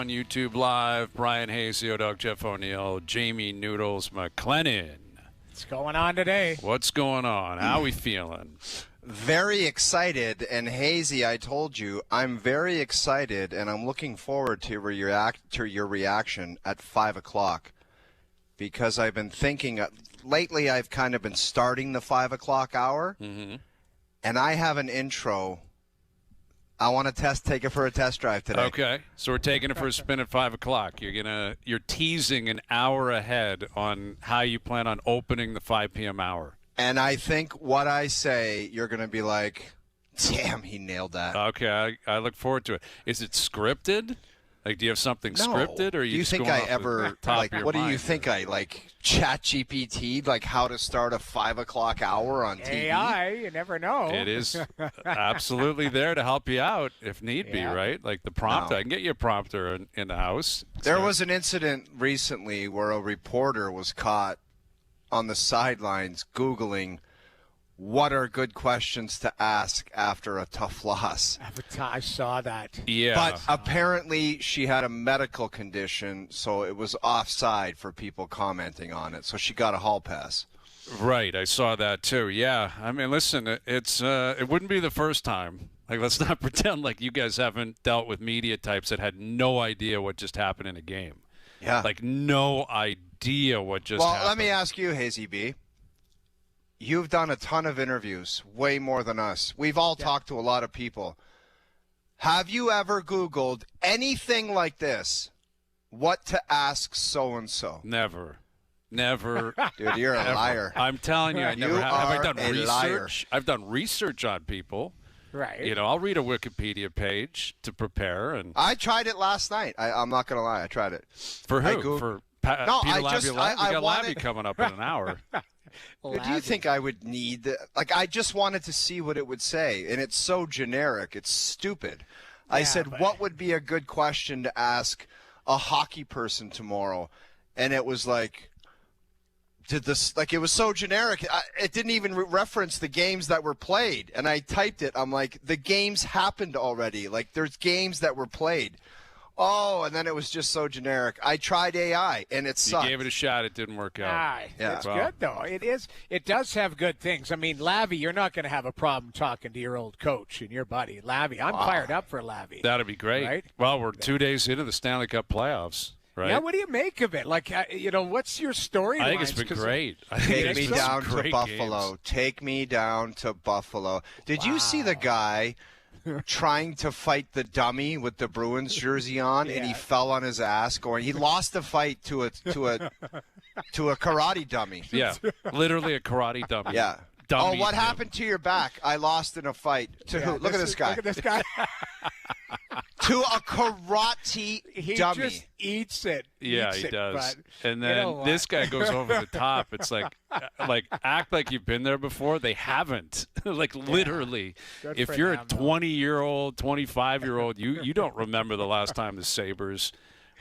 On YouTube Live, Brian Hayes, Dog Jeff O'Neill, Jamie Noodles McLennan. What's going on today? What's going on? How we feeling? Very excited. And Hazy, I told you, I'm very excited, and I'm looking forward to your reaction at 5 o'clock. Because I've been thinking, lately I've kind of been starting the 5 o'clock hour, and I have an intro. I want to take it for a test drive today. Okay, so we're taking it for a spin at 5 o'clock. You're teasing an hour ahead on how you plan on opening the 5 p.m. hour. And I think what I say, you're going to be like, damn, he nailed that. Okay, I look forward to it. Is it scripted? Like, do you have something scripted, or are you do you just think going I off ever the top like? of your What do mind you think I like? Chat GPT, like how to start a 5 o'clock hour on TV? AI, you never know. It is absolutely there to help you out if need be, right? Like the prompter. I can get you a prompter in the house. There was an incident recently where a reporter was caught on the sidelines Googling what are good questions to ask after a tough loss. I saw that. Yeah. But apparently she had a medical condition, so it was offside for people commenting on it. So she got a hall pass. Right, I saw that too. Yeah, I mean, listen, it wouldn't be the first time. Like, let's not pretend like you guys haven't dealt with media types that had no idea what just happened in a game. Yeah. Like, no idea what just happened. Well, let me ask you, Hazy B. You've done a ton of interviews, way more than us. We've all talked to a lot of people. Have you ever Googled anything like this? What to ask so-and-so? Never. Dude, you're a liar. I'm telling you, I never have. Have I done research? Liar. I've done research on people. Right. You know, I'll read a Wikipedia page to prepare. And I tried it last night. I'm not going to lie. I tried it. For who? For Peter Laviolette? We got Lavie coming up in an hour. Do you think I would need like I just wanted to see what it would say, and it's so generic, it's stupid. I said, what would be a good question to ask a hockey person tomorrow? And it was like, it was so generic. It didn't even reference the games that were played. And I typed it. I'm like, the games happened already. Like, there's games that were played. Oh, and then it was just so generic. I tried AI, and it sucked. You gave it a shot. It didn't work out. It's good, though. It does have good things. I mean, Lavie, you're not going to have a problem talking to your old coach and your buddy, Lavie. I'm fired up for Lavie. That'd be great. Right? Well, we're 2 days into the Stanley Cup playoffs, right? Yeah, what do you make of it? Like, what's your story? I think it's been great. Take me down to Buffalo. Take me down to Buffalo. Did you see the guy trying to fight the dummy with the Bruins jersey on, and he fell on his ass he lost the fight to a karate dummy. Yeah, literally a karate dummy. Yeah. Dummy what happened to your back? I lost in a fight. To who? Look at this guy. Look at this guy. To a karate dummy. He just eats it. Yeah, he does. And then this guy goes over the top. It's like act like you've been there before. They haven't. Like literally. If you're a 20-year-old, 25-year-old, you don't remember the last time the Sabres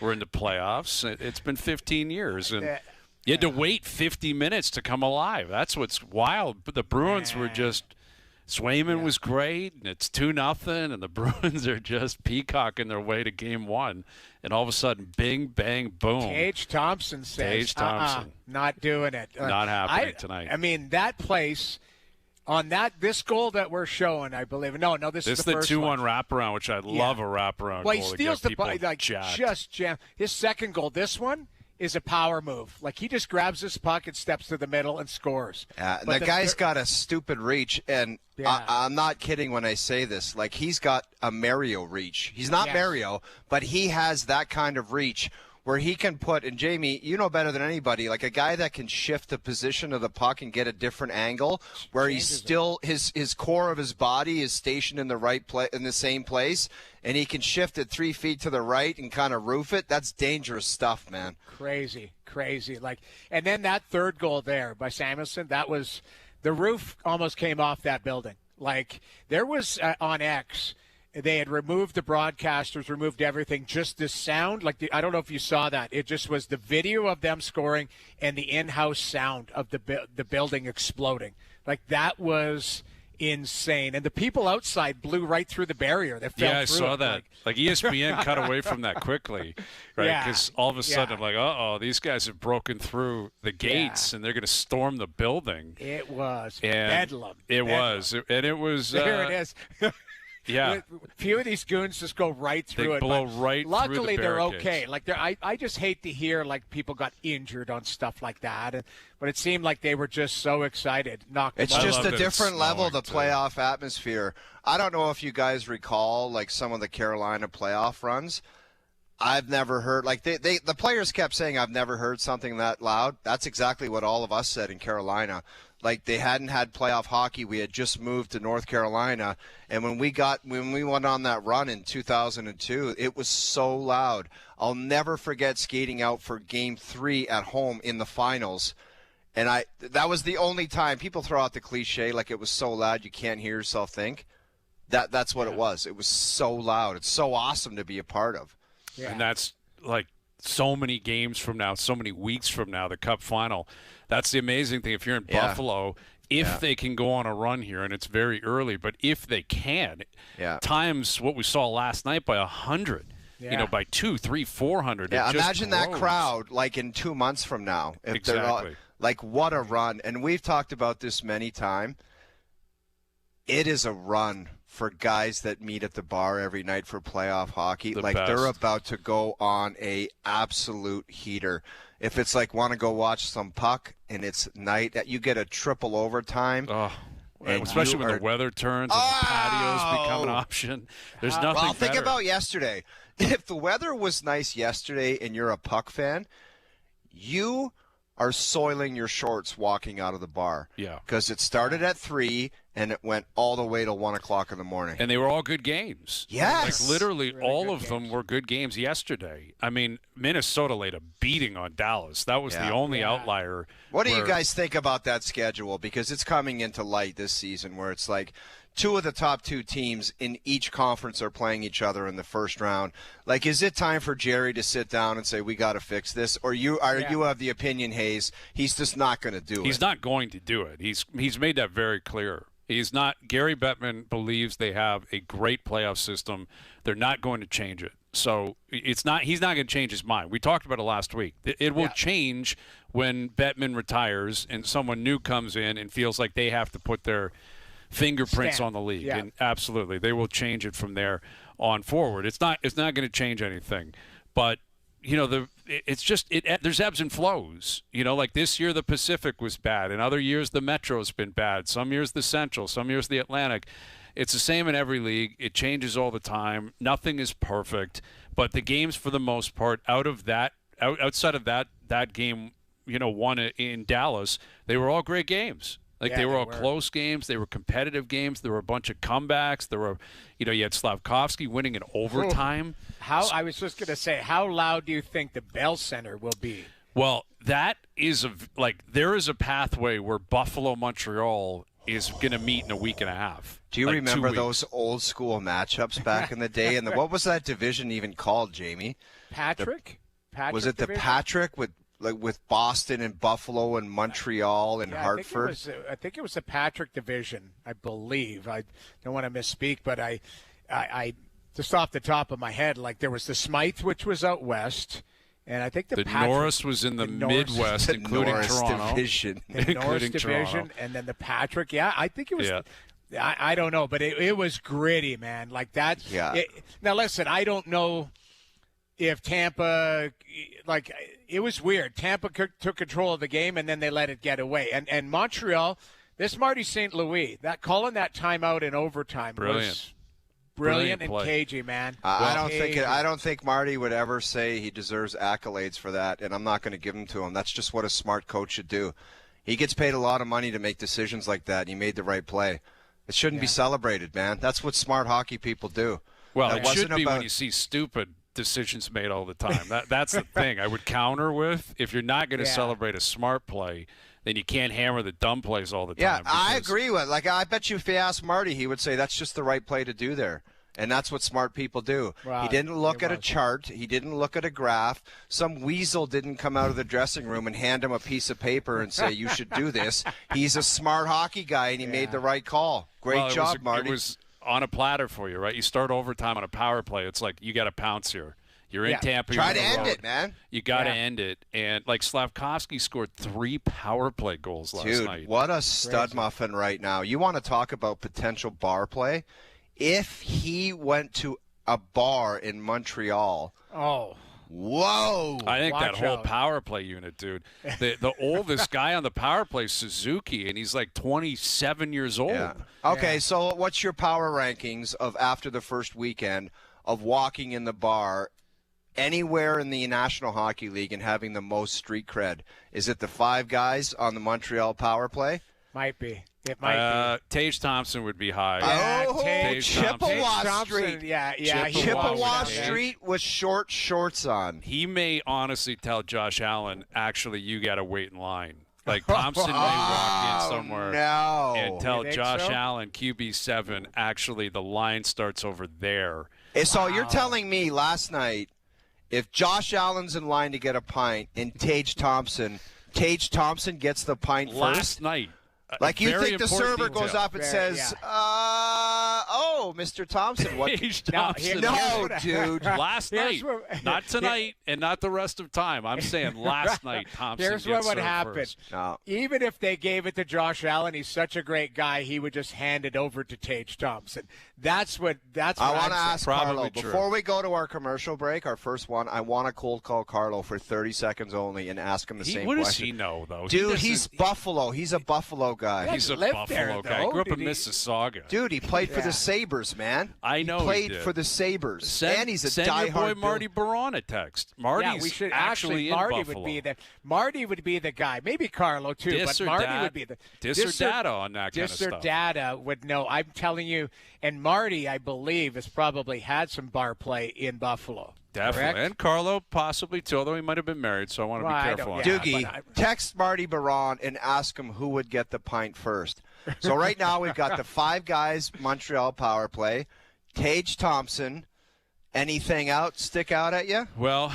were in the playoffs. It's been 15 years. And you had to wait 50 minutes to come alive. That's what's wild. But the Bruins were just – Swayman was great, and it's 2-0, and the Bruins are just peacocking their way to Game 1. And all of a sudden, bing, bang, boom. Tage Thompson says, Tage Thompson. Not doing it. Not happening tonight. I mean, that place on this goal that we're showing, I believe. No, this is the first one. This is the 2-1 wraparound, which I love a wraparound well, goal. He steals the ball, jacked. just jam. His second goal, this one, is a power move. Like, he just grabs this puck and steps to the middle and scores. Yeah, the guy's got a stupid reach, and I'm not kidding when I say this. Like, he's got a Mario reach. He's not Mario, but he has that kind of reach where he can put, and Jamie, you know better than anybody, like a guy that can shift the position of the puck and get a different angle where he's still, his core of his body is stationed in the right place, in the same place, and he can shift it 3 feet to the right and kind of roof it. That's dangerous stuff, man. Crazy. Like, and then that third goal there by Samuelson, that was, the roof almost came off that building. Like, there was on X, they had removed the broadcasters, removed everything, just the sound. Like, I don't know if you saw that. It just was the video of them scoring and the in-house sound of the building exploding. Like, that was insane. And the people outside blew right through the barrier. They fell I through saw it. that. Like ESPN cut away from that quickly, right? Because all of a sudden I'm like, these guys have broken through the gates and they're going to storm the building. It was bedlam. It was. And it was. There it is. Yeah. A few of these goons just go right through it. They blow right through the luckily, they're barricades. okay. Like I just hate to hear like people got injured on stuff like that. But it seemed like they were just so excited. It's just a different level, the playoff atmosphere. I don't know if you guys recall like some of the Carolina playoff runs. I've never heard like the players kept saying I've never heard something that loud. That's exactly what all of us said in Carolina. Like they hadn't had playoff hockey. We had just moved to North Carolina, and when we went on that run in 2002, it was so loud. I'll never forget skating out for Game 3 at home in the finals, and that was the only time. People throw out the cliche like it was so loud you can't hear yourself think. That's what it was. It was so loud. It's so awesome to be a part of. Yeah. And that's like so many games from now, so many weeks from now, the Cup final. That's the amazing thing. If you're in Buffalo, if they can go on a run here, and it's very early, but if they can, times what we saw last night by 100, by 200, 300, 400. Yeah, imagine that crowd like in 2 months from now. If exactly. Like what a run. And we've talked about this many times. It is a run for guys that meet at the bar every night for playoff hockey. They're about to go on a absolute heater. If it's like want to go watch some puck and it's night, you get a triple overtime. Oh, especially when the weather turns and the patios become an option. There's nothing better. Think about yesterday. If the weather was nice yesterday and you're a puck fan, you are soiling your shorts walking out of the bar. Yeah. Because it started at 3 and it went all the way till 1 o'clock in the morning. And they were all good games. Yes. Like literally really all of them were good games yesterday. I mean, Minnesota laid a beating on Dallas. That was the only outlier. What do you guys think about that schedule? Because it's coming into light this season where it's like two of the top 2 teams in each conference are playing each other in the first round. Like, is it time for Jerry to sit down and say, we got to fix this? Or you have the opinion, Hayes, he's just not going to do it? He's not going to do it. He's made that very clear. He's not. Gary Bettman believes they have a great playoff system. They're not going to change it. So it's not. He's not going to change his mind. We talked about it last week. It will change when Bettman retires and someone new comes in and feels like they have to put their fingerprints on the league. Yeah. And absolutely, they will change it from there on forward. It's not going to change anything. But there's ebbs and flows. Like this year the Pacific was bad, and other years the Metro's been bad. Some years the Central, some years the Atlantic. It's the same in every league. It changes all the time. Nothing is perfect, but the games for the most part outside of that game, one in Dallas, they were all great games. They were all close games. They were competitive games. There were a bunch of comebacks. There were, you had Slavkovsky winning in overtime. I was just going to say, how loud do you think the Bell Center will be? Well, that is there is a pathway where Buffalo, Montreal is going to meet in a week and a half. Do you remember those old school matchups back in the day? And what was that division even called, Jamie? Patrick? Was it division? The Patrick with Boston and Buffalo and Montreal and Hartford? I think it was the Patrick division, I believe. I don't want to misspeak, but I just off the top of my head, like there was the Smythe, which was out west, and I think the Norris was in the Midwest, including Toronto. Division. The Norris division, and then the Patrick. Yeah, I think it was. Yeah. I don't know, but it was gritty, man. Like that. Yeah. Now listen, I don't know if Tampa, it was weird. Tampa took control of the game, and then they let it get away. And Montreal, this Marty St. Louis, calling that timeout in overtime was brilliant and cagey, man. I don't think Marty would ever say he deserves accolades for that, and I'm not going to give them to him. That's just what a smart coach should do. He gets paid a lot of money to make decisions like that, and he made the right play. It shouldn't be celebrated, man. That's what smart hockey people do. Well, it should be when you see stupid decisions made all the time. That's the thing I would counter with. If you're not going to celebrate a smart play, then you can't hammer the dumb plays all the time. Yeah, I agree with. I bet you if you ask Marty, he would say that's just the right play to do there. And that's what smart people do. Wow, he didn't look at a chart. He didn't look at a graph. Some weasel didn't come out of the dressing room and hand him a piece of paper and say, you should do this. He's a smart hockey guy, and he made the right call. Great job, Marty. It was on a platter for you, right? You start overtime on a power play. It's like you got to pounce here. You're in Tampa. Try to end it, man. You got to end it. And, like, Slavkovsky scored 3 power play goals last night. Dude, what a stud muffin right now. You want to talk about potential bar play? If he went to a bar in Montreal. Oh. Whoa. I think that whole power play unit, dude. The oldest guy on the power play is Suzuki, and he's like 27 years old. Yeah. Okay, so what's your power rankings of after the first weekend of walking in the bar anywhere in the National Hockey League and having the most street cred? Is it the 5 guys on the Montreal power play? Might be. It might be. Tage Thompson would be high. Chippewa Street. Yeah. Chippewa Street with short shorts on. He may honestly tell Josh Allen, actually, you got to wait in line. Like, Thompson may walk in somewhere and tell Josh Allen, QB7, actually, the line starts over there. So you're telling me last night, if Josh Allen's in line to get a pint and Tage Thompson gets the pint first? Last night. Like, you think the server detail. goes up and says, Mr. Thompson, what? Tage Thompson. No, dude. Last night. Not tonight and not the rest of time. I'm saying last night Thompson Here's what would happen. First. No. Even if they gave it to Josh Allen, he's such a great guy, he would just hand it over to Tage Thompson. That's what I want to ask Carlo, true. before we go to our commercial break, our first one, I want to cold call Carlo for 30 seconds only and ask him the same question. What does he know, though? Dude, he's Buffalo. He's a Buffalo guy. He's a Buffalo guy. He grew up in Mississauga. Dude, he played for the Sabres, man. I know he played for the Sabres. And he's a send diehard your boy Marty Baron a text. Marty's we should actually in Marty Buffalo. Marty would be the guy. Maybe Carlo, too, but Marty would be the data on that kind of stuff. Data would know. I'm telling you, and Marty, I believe, has probably had some bar play in Buffalo. Definitely. Correct? And Carlo possibly, too, although he might have been married, so I want to be careful on that. Doogie, text Marty Baron and ask him who would get the pint first. So right now we've got the 5 guys Montreal power play. Tage Thompson. Anything stick out at you? Well,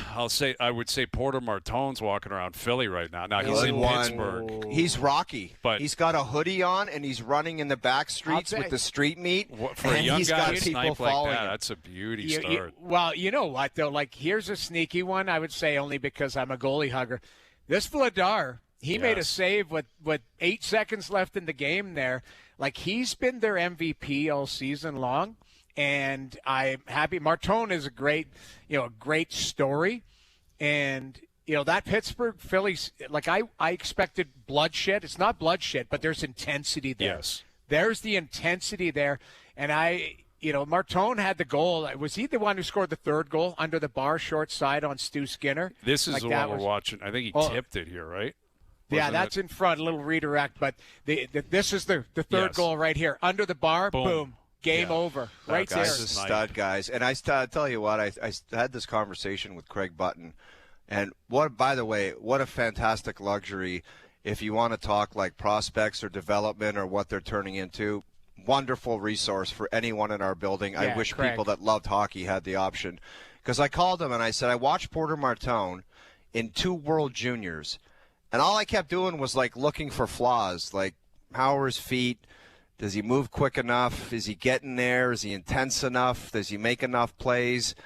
I would say Porter Martone's walking around Philly right now. Now he's in Pittsburgh. He's Rocky, but he's got a hoodie on and he's running in the back streets with the street meat. For a young guy to snipe like that, that's a beauty start. Well, you know what though? Like, here's a sneaky one. I would say only because I'm a goalie hugger. This Vladar, he made a save with 8 seconds left in the game there. Like, he's been their MVP all season long. And I'm happy. Martone is a great story. And, that Pittsburgh Phillies, like, I expected bloodshed. It's not bloodshed, but there's intensity there. Yes. There's the intensity there. And Martone had the goal. Was he the one who scored the 3rd goal under the bar short side on Stu Skinner? This is the one we're watching. I think he tipped it here, right? That's in front, a little redirect. But this is the 3rd goal right here. Under the bar, boom. Game over. Right there. Guy's a stud, guys. And I tell you what, I had this conversation with Craig Button. And by the way, what a fantastic luxury if you want to talk like prospects or development or what they're turning into. Wonderful resource for anyone in our building. Yeah, I wish Craig. people that loved hockey had the option. Because I called him and I said, I watched Porter Martone in 2 World Juniors. And all I kept doing was like looking for flaws, like how are his feet? Does he move quick enough? Is he getting there? Is he intense enough? Does he make enough plays?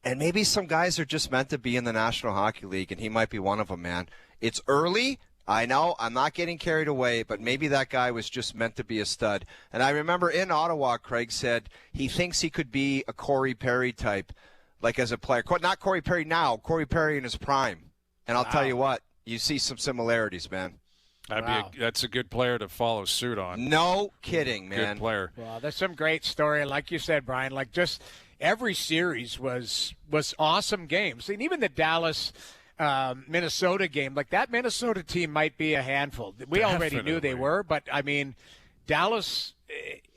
And maybe some guys are just meant to be in the National Hockey League, and he might be one of them, man. It's early. I know. I'm not getting carried away, but maybe that guy was just meant to be a stud. And I remember in Ottawa, Craig said he thinks he could be a Corey Perry type, like as a player. Not Corey Perry now, Corey Perry in his prime. And I'll tell you what, you see some similarities, man. That's a good player to follow suit on. No kidding, man. Good player. Well, there's some great story. Like you said, Brian, like just every series was awesome games. And even the Dallas Minnesota game, like that Minnesota team might be a handful. We already knew they were, but I mean, Dallas,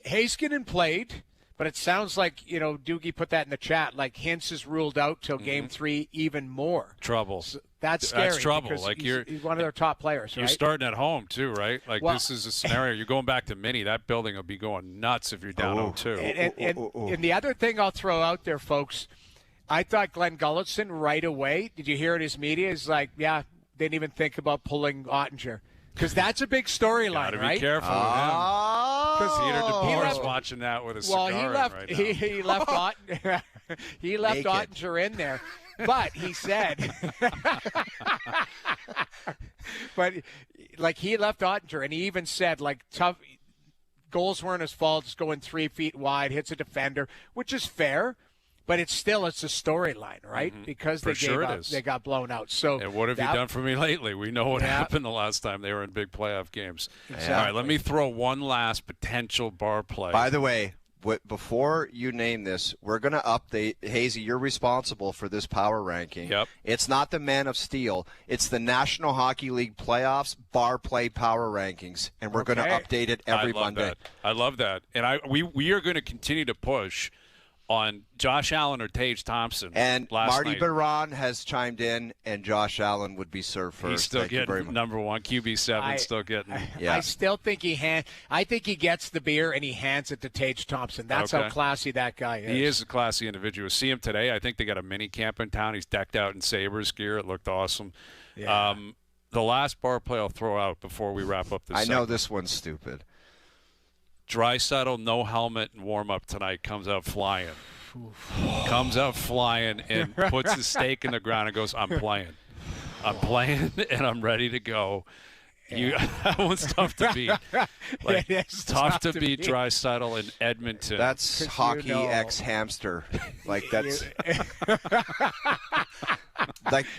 Heiskanen played, But it sounds like, Doogie put that in the chat, like Hintz is ruled out till Game 3 even more. Trouble. So that's scary. That's trouble. Like he's one of their top players, right? You're starting at home, too, right? Like, this is a scenario. You're going back to Mini. That building will be going nuts if you're down 0-2. And the other thing I'll throw out there, folks, I thought Glenn Gulletson right away, did you hear it in his media? Is like, didn't even think about pulling Ottinger. Because that's a big storyline, right? Got to be careful with him. Because Peter DeBoer's watching that with a cigar right now. He left Ottinger in there. But he said, he left Ottinger, and he even said, tough goals weren't his fault. It's going 3 feet wide, hits a defender, which is fair. But it's a storyline, right? Mm-hmm. Because they got blown out. So, and what have you done for me lately? We know what happened the last time they were in big playoff games. Exactly. All right, let me throw one last potential bar play. By the way, before you name this, we're going to update. Hazy, you're responsible for this power ranking. Yep. It's not the Man of Steel. It's the National Hockey League Playoffs bar play power rankings, and we're going to update it every Monday. I love that. And we are going to continue to push on Josh Allen or Tage Thompson. And Marty Baron has chimed in, and Josh Allen would be served first. He's still getting number one. QB7 still getting. I still think I think he gets the beer and he hands it to Tage Thompson. That's how classy that guy is. He is a classy individual. See him today. I think they got a mini camp in town. He's decked out in Sabres gear. It looked awesome. Yeah. The last bar play I'll throw out before we wrap up this segment. Know this one's stupid. Draisaitl, no helmet and warm-up tonight, comes out flying. And puts his stake in the ground and goes, I'm playing, and I'm ready to go. That one's tough to beat. It's tough to beat Draisaitl in Edmonton. That's hockey ex-hamster. That's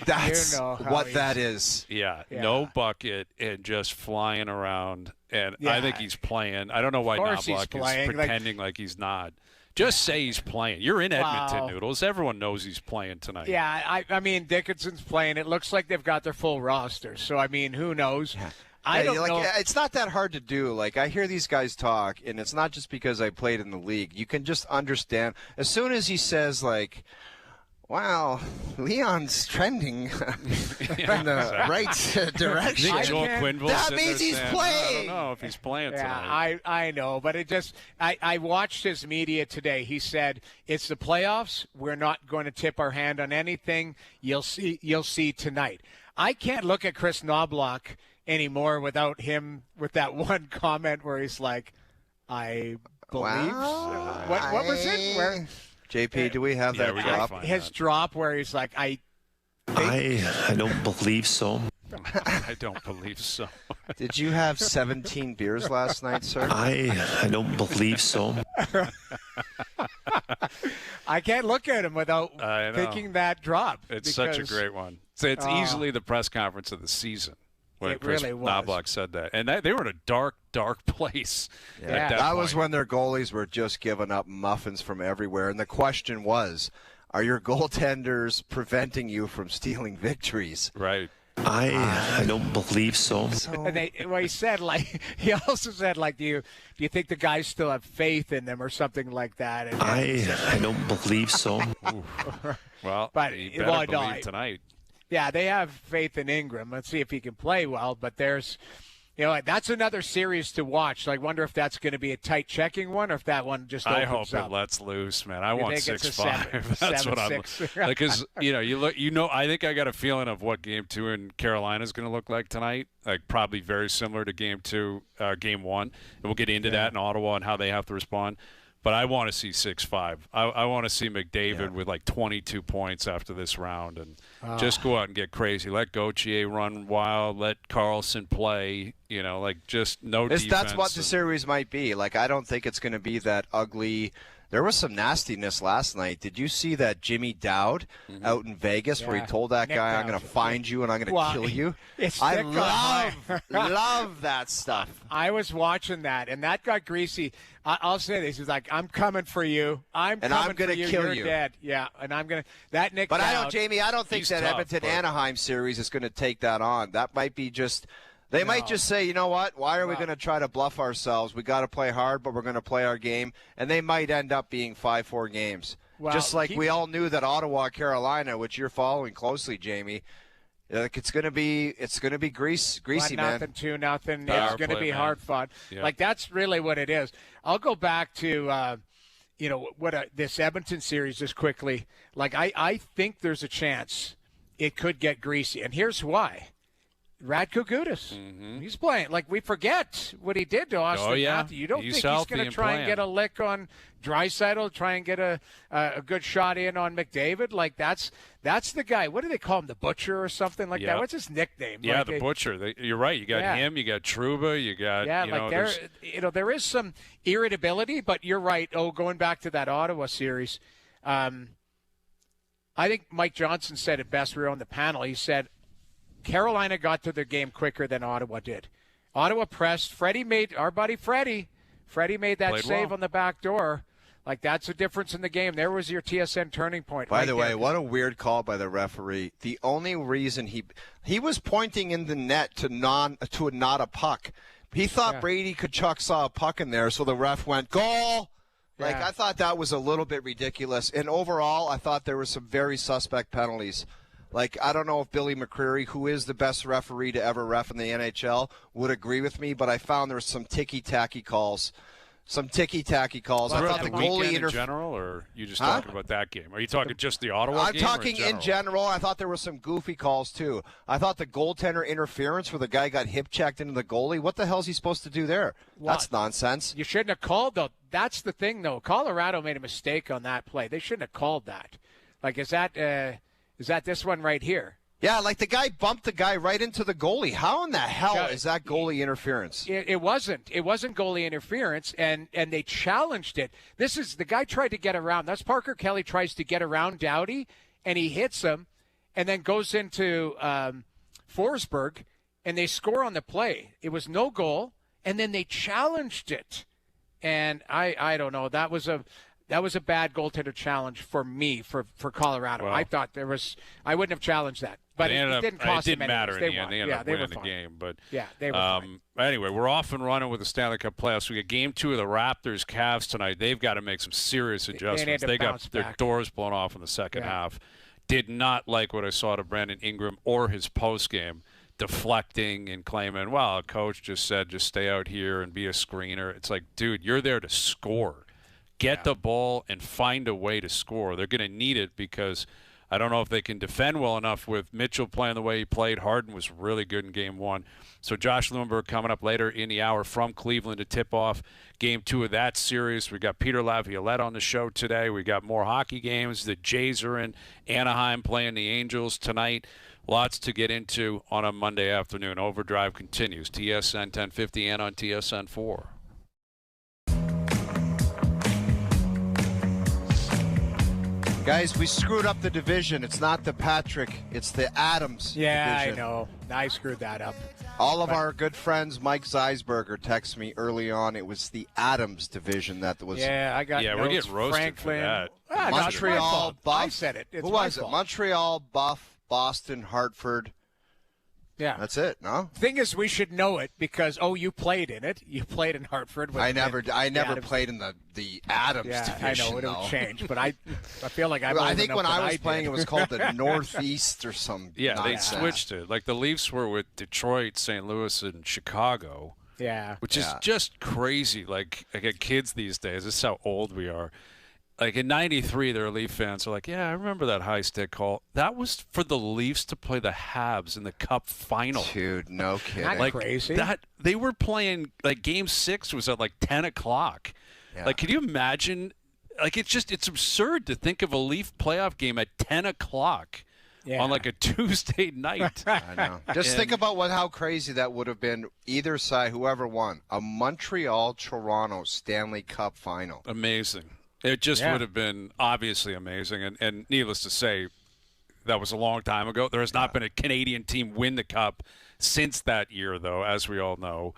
that's what that is. Yeah, no bucket and just flying around. And I think he's playing. I don't know why Knobloch is pretending like he's not. Just say he's playing. You're in Edmonton, Noodles. Everyone knows he's playing tonight. Yeah, I mean, Dickinson's playing. It looks like they've got their full roster. So, I mean, who knows? Yeah. I don't know. It's not that hard to do. I hear these guys talk, and it's not just because I played in the league. You can just understand. As soon as he says, wow, Leon's trending in the right direction. Joel Quenneville that means he's playing. I don't know if he's playing tonight. I know, but I watched his media today. He said, it's the playoffs. We're not going to tip our hand on anything. You'll see tonight. I can't look at Chris Knobloch anymore without him with that one comment where he's like, I believe. What was it? Where? JP, do we have that drop? His drop where he's like, I don't believe so. I don't believe so. Did you have 17 beers last night, sir? I don't believe so. I can't look at him without thinking that drop. It's such a great one. It's easily the press conference of the season when Chris Knobloch said that. And they were in a dark, dark place. Yeah. That was when their goalies were just giving up muffins from everywhere. And the question was, are your goaltenders preventing you from stealing victories? Right. I don't believe so. He said, he also said, do you think the guys still have faith in them or something like that? And I don't believe so. Well, you better believe tonight. Yeah, they have faith in Ingram. Let's see if he can play well. But there's, that's another series to watch. I wonder if that's going to be a tight checking one or if that one just opens up. I hope it lets loose, man. I want 6-5. That's what I'm because I think I got a feeling of what Game 2 in Carolina is going to look like tonight. Probably very similar to Game 1, and we'll get into that in Ottawa and how they have to respond. But I want to see 6-5. I want to see McDavid with 22 points after this round and just go out and get crazy. Let Gauthier run wild. Let Carlson play. Just no defense. That's what the series might be. I don't think it's going to be that ugly. There was some nastiness last night. Did you see that Jimmy Dowd out in Vegas where he told that guy, I'm going to find you and I'm going to kill you? I love that stuff. I was watching that, and that got greasy. I'll say this. He's like, I'm coming for you. I'm going to kill you. You're dead. Yeah, and I'm going to – that Nick But Dowd, I don't think that Edmonton-Anaheim series is going to take that on. That might be just – They might just say, you know what? Why are we going to try to bluff ourselves? We got to play hard, but we're going to play our game. And they might end up being 5-4 games. Well, just like we all knew that Ottawa, Carolina, which you're following closely, Jamie, like it's going to be greasy, 1-0, man. 2-0. It's going to be hard fought. Yeah. Like that's really what it is. I'll go back to this Edmonton series just quickly. Like I think there's a chance it could get greasy, and here's why. Radko Gudas. Mm-hmm. He's playing. Like, we forget what he did to Austin Matthews. You don't think he's going to try and get a lick on Draisaitl, try and get a good shot in on McDavid? Like, that's the guy. What do they call him, the Butcher or something like that? What's his nickname? Yeah, the Butcher. You're right. You got him. You got Trouba. You got, there is some irritability, but you're right. Going back to that Ottawa series, I think Mike Johnson said it best. We were on the panel. He said, Carolina got to their game quicker than Ottawa did. Ottawa pressed. Our buddy Freddie made that save on the back door. Like, that's a difference in the game. There was your TSN turning point. By the way, what a weird call by the referee. The only reason he was pointing in the net to not a puck. He thought Brady Tkachuk saw a puck in there, so the ref went, goal! Like, I thought that was a little bit ridiculous. And overall, I thought there were some very suspect penalties. Like, I don't know if Billy McCreary, who is the best referee to ever ref in the NHL, would agree with me, but I found there were some ticky-tacky calls. I thought the goalie in general, or you just talking about that game? Are you talking just the Ottawa game? I'm talking in general. I thought there were some goofy calls, too. I thought the goaltender interference where the guy got hip-checked into the goalie, what the hell is he supposed to do there? That's nonsense. You shouldn't have called, though. That's the thing, though. Colorado made a mistake on that play. They shouldn't have called that. Like, is that this one right here? Yeah, like the guy bumped the guy right into the goalie. How in the hell is that goalie interference? It wasn't. It wasn't goalie interference, and they challenged it. The guy tried to get around. That's Parker Kelly tries to get around Doughty, and he hits him, and then goes into Forsberg, and they score on the play. It was no goal, and then they challenged it. And I don't know. That was a bad goaltender challenge for me, for Colorado. Well, I thought I wouldn't have challenged that. But it didn't cost them anything. It didn't matter in the end. They ended up winning the game. But they were fine. Anyway, we're off and running with the Stanley Cup playoffs. We got Game 2 of the Raptors Cavs tonight. They've got to make some serious adjustments. They got their doors blown off in the second half. Did not like what I saw to Brandon Ingram or his postgame, deflecting and claiming, well, coach just said just stay out here and be a screener. It's like, dude, you're there to score. Get the ball and find a way to score. They're going to need it because I don't know if they can defend well enough with Mitchell playing the way he played. Harden was really good in Game 1. So Josh Lundberg coming up later in the hour from Cleveland to tip off Game 2 of that series. We got Peter Laviolette on the show today. We got more hockey games. The Jays are in Anaheim playing the Angels tonight. Lots to get into on a Monday afternoon. Overdrive continues. TSN 1050 and on TSN 4. Guys, we screwed up the division. It's not the Patrick, it's the Adams division. I know. I screwed that up. All of our good friends, Mike Zeisberger, texted me early on. It was the Adams division that was. Yeah, I got. Yeah, we're getting roasted for that. Montreal, Buff. I said it. It's who was it? Montreal, Buff, Boston, Hartford. Yeah, that's it. No. Thing is, we should know it because you played in it. You played in Hartford. I never played in the Adams division. I know it'll change, but I feel like I think when I was playing, it was called the Northeast or some. Yeah, nonsense. They switched it. Like the Leafs were with Detroit, St. Louis, and Chicago. Yeah, which is just crazy. Like I get kids these days. This is how old we are. Like in '93, their Leaf fans are like, "Yeah, I remember that high stick call. That was for the Leafs to play the Habs in the Cup final." Dude, no kidding. Not crazy. That they were playing like Game 6 was at like 10 o'clock. Yeah. Like, can you imagine? Like, it's absurd to think of a Leaf playoff game at 10 o'clock on like a Tuesday night. I know. Just think about how crazy that would have been. Either side, whoever won, a Montreal-Toronto Stanley Cup final. Amazing. It just would have been obviously amazing. And needless to say, that was a long time ago. There has not been a Canadian team win the Cup since that year, though, as we all know.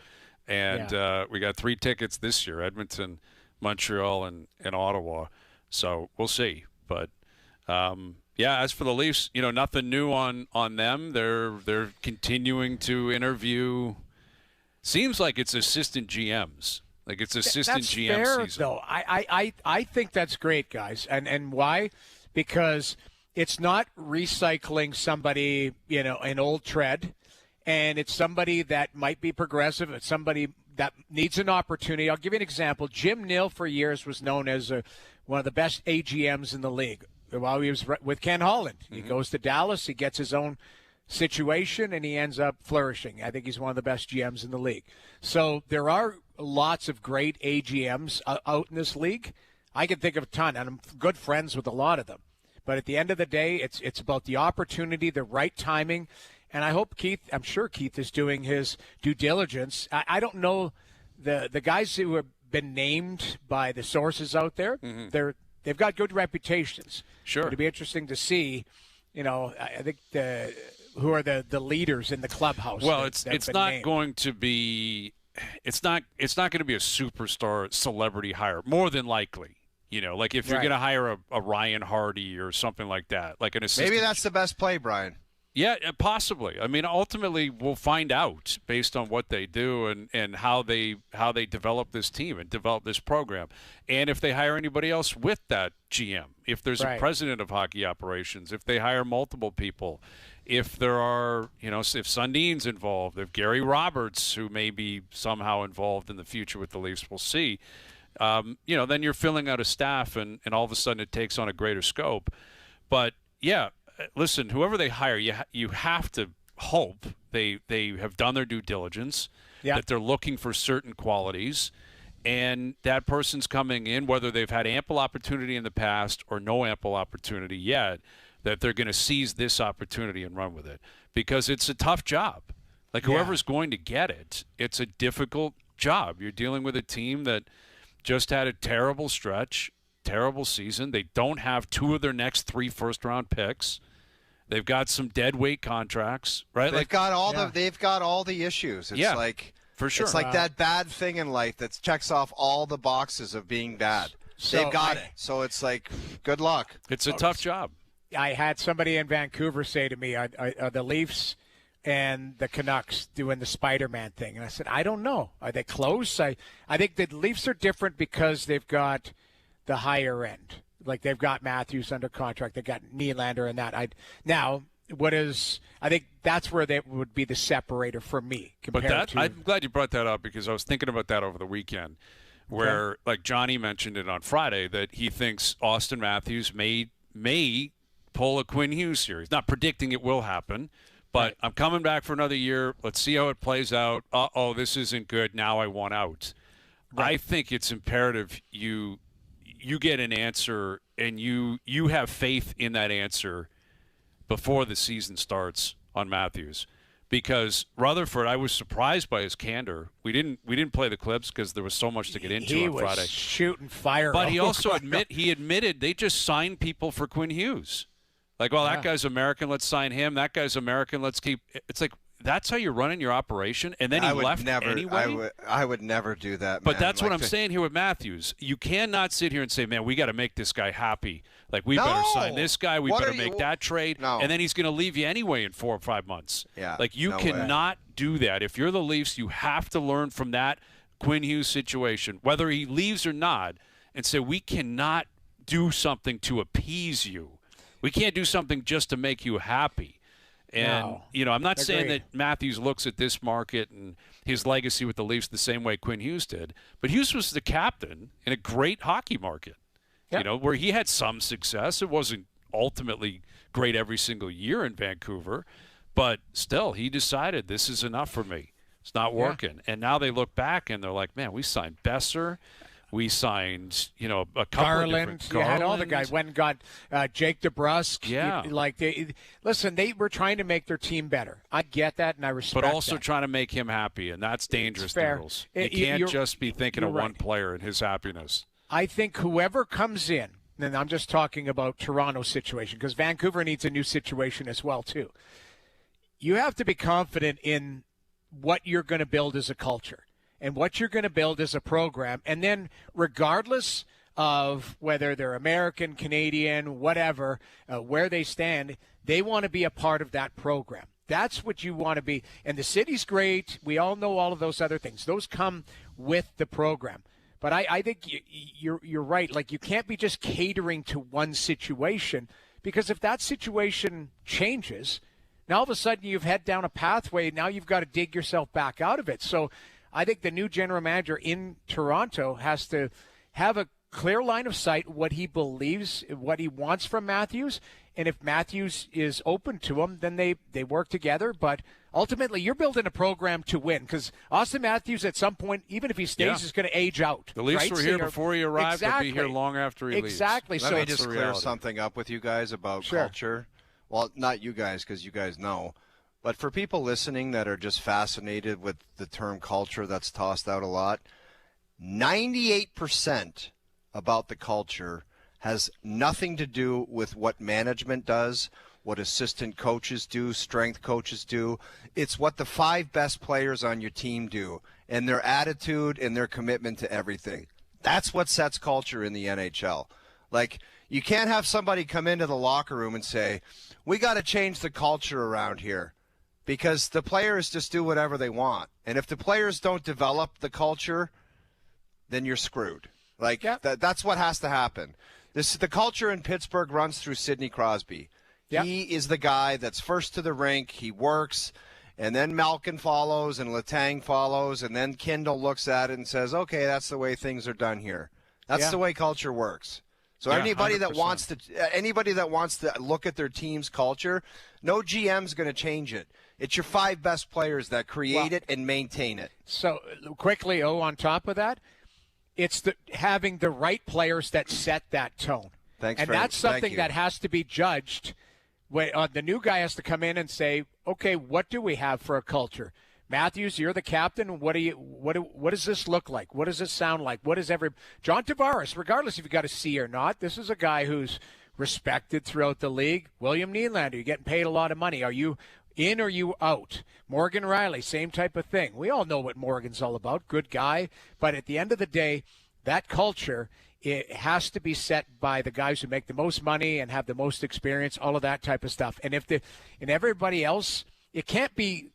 And we got 3 tickets this year, Edmonton, Montreal, and Ottawa. So we'll see. But Yeah, as for the Leafs, nothing new on them. They're continuing to interview. Seems like it's assistant GMs. Like it's assistant that's GM fair, season. Though I think that's great, guys. And why? Because it's not recycling somebody, an old tread, and it's somebody that might be progressive. It's somebody that needs an opportunity. I'll give you an example. Jim Nill for years was known as one of the best AGMs in the league. While he was with Ken Holland, he goes to Dallas, he gets his own situation, and he ends up flourishing. I think he's one of the best GMs in the league. So there are lots of great AGMs out in this league. I can think of a ton, and I'm good friends with a lot of them. But at the end of the day, it's about the opportunity, the right timing, and I hope I'm sure Keith is doing his due diligence. I don't know the guys who have been named by the sources out there. They've got good reputations. Sure. It'd be interesting to see, I think who are the leaders in the clubhouse. Well, it's not going to be a superstar celebrity hire, more than likely. Like if you're going to hire a Ryan Hardy or something like that, like an assistant. Maybe that's the best play, Brian. Yeah, possibly. I mean, ultimately, we'll find out based on what they do and how they develop this team and develop this program, and if they hire anybody else with that GM, if there's a president of hockey operations, if they hire multiple people, if there are, if Sundin's involved, if Gary Roberts, who may be somehow involved in the future with the Leafs, we'll see. Then you're filling out a staff, and all of a sudden it takes on a greater scope. But yeah. Listen, whoever they hire, you have to hope they have done their due diligence, that they're looking for certain qualities, and that person's coming in, whether they've had ample opportunity in the past or no ample opportunity yet, that they're going to seize this opportunity and run with it. Because it's a tough job. Like whoever's going to get it, it's a difficult job. You're dealing with a team that just had a terrible stretch, terrible season. They don't have 2 of their next 3 first-round picks. They've got some dead weight contracts, right? They've got all the issues. It's like for sure. It's like that bad thing in life that checks off all the boxes of being bad. They've got it. So it's like, good luck. It's a tough job. I had somebody in Vancouver say to me, are the Leafs and the Canucks doing the Spider-Man thing? And I said, I don't know. Are they close? I think the Leafs are different because they've got the higher end. Like they've got Matthews under contract, they've got Nylander and that. I think that's where they would be the separator for me. I'm glad you brought that up because I was thinking about that over the weekend, where like Johnny mentioned it on Friday that he thinks Austin Matthews may pull a Quinn Hughes series. Not predicting it will happen, but I'm coming back for another year. Let's see how it plays out. This isn't good. Now I want out. I think it's imperative you get an answer and you have faith in that answer before the season starts on Matthews. Because Rutherford, I was surprised by his candor. We didn't play the clips because there was so much to get into on Friday. He was shooting fire. But he also admitted they just signed people for Quinn Hughes. Like, that guy's American, let's sign him. That guy's American, let's keep – it's like, that's how you're running your operation, and then he left anyway? I would never do that, But that's what I'm saying here with Matthews. You cannot sit here and say, man, we got to make this guy happy. Like, we better sign this guy. We better make that trade. No. And then he's going to leave you anyway in 4 or 5 months. Yeah, like, you cannot do that. If you're the Leafs, you have to learn from that Quinn Hughes situation, whether he leaves or not, and say, we cannot do something to appease you. We can't do something just to make you happy. And, I'm not saying that Matthews looks at this market and his legacy with the Leafs the same way Quinn Hughes did. But Hughes was the captain in a great hockey market, where he had some success. It wasn't ultimately great every single year in Vancouver. But still, he decided this is enough for me. It's not working. And now they look back and they're like, man, we signed Besser. We signed, a couple Garland. of different. You had all the guys. Went and got Jake DeBrusk. Yeah. They were trying to make their team better. I get that, and I respect that. But also trying to make him happy, and that's dangerous, Noodles. You can't just be thinking of one player and his happiness. I think whoever comes in, and I'm just talking about Toronto's situation, because Vancouver needs a new situation as well, too. You have to be confident in what you're going to build as a culture and what you're going to build as a program. And then regardless of whether they're American, Canadian, whatever, where they stand, they want to be a part of that program. That's what you want to be. And the city's great. We all know all of those other things. Those come with the program. But I think you're right. Like, you can't be just catering to one situation, because if that situation changes, now all of a sudden you've head down a pathway. Now you've got to dig yourself back out of it. So I think the new general manager in Toronto has to have a clear line of sight what he believes, what he wants from Matthews. And if Matthews is open to him, then they work together. But ultimately, you're building a program to win, because Austin Matthews, at some point, even if he stays, is going to age out. The Leafs were here before he arrived. Exactly. They'll be here long after he leaves. Exactly. Let me just clear something up with you guys about culture. Well, not you guys, because you guys know. But for people listening that are just fascinated with the term culture that's tossed out a lot, 98% about the culture has nothing to do with what management does, what assistant coaches do, strength coaches do. It's what the 5 best players on your team do, and their attitude and their commitment to everything. That's what sets culture in the NHL. Like, you can't have somebody come into the locker room and say, we got to change the culture around here, because the players just do whatever they want. And if the players don't develop the culture, then you're screwed. Like, that's what has to happen. The culture in Pittsburgh runs through Sidney Crosby. Yep. He is the guy that's first to the rink. He works, and then Malkin follows, and Letang follows, and then Kindle looks at it and says, okay, that's the way things are done here. That's the way culture works. So anybody 100%. that wants to look at their team's culture, no GM's going to change it. It's your 5 best players that create it and maintain it. So quickly, on top of that, it's having the right players that set that tone. That's something that has to be judged. The new guy has to come in and say, okay, what do we have for a culture? Matthews, you're the captain. What does this look like? What does it sound like? John Tavares, regardless if you got a C or not, this is a guy who's respected throughout the league. William Nylander, you're getting paid a lot of money. Are you in or you out? Morgan Riley, same type of thing. We all know what Morgan's all about. Good guy. But at the end of the day, that culture, it has to be set by the guys who make the most money and have the most experience, all of that type of stuff. And everybody else, it can't be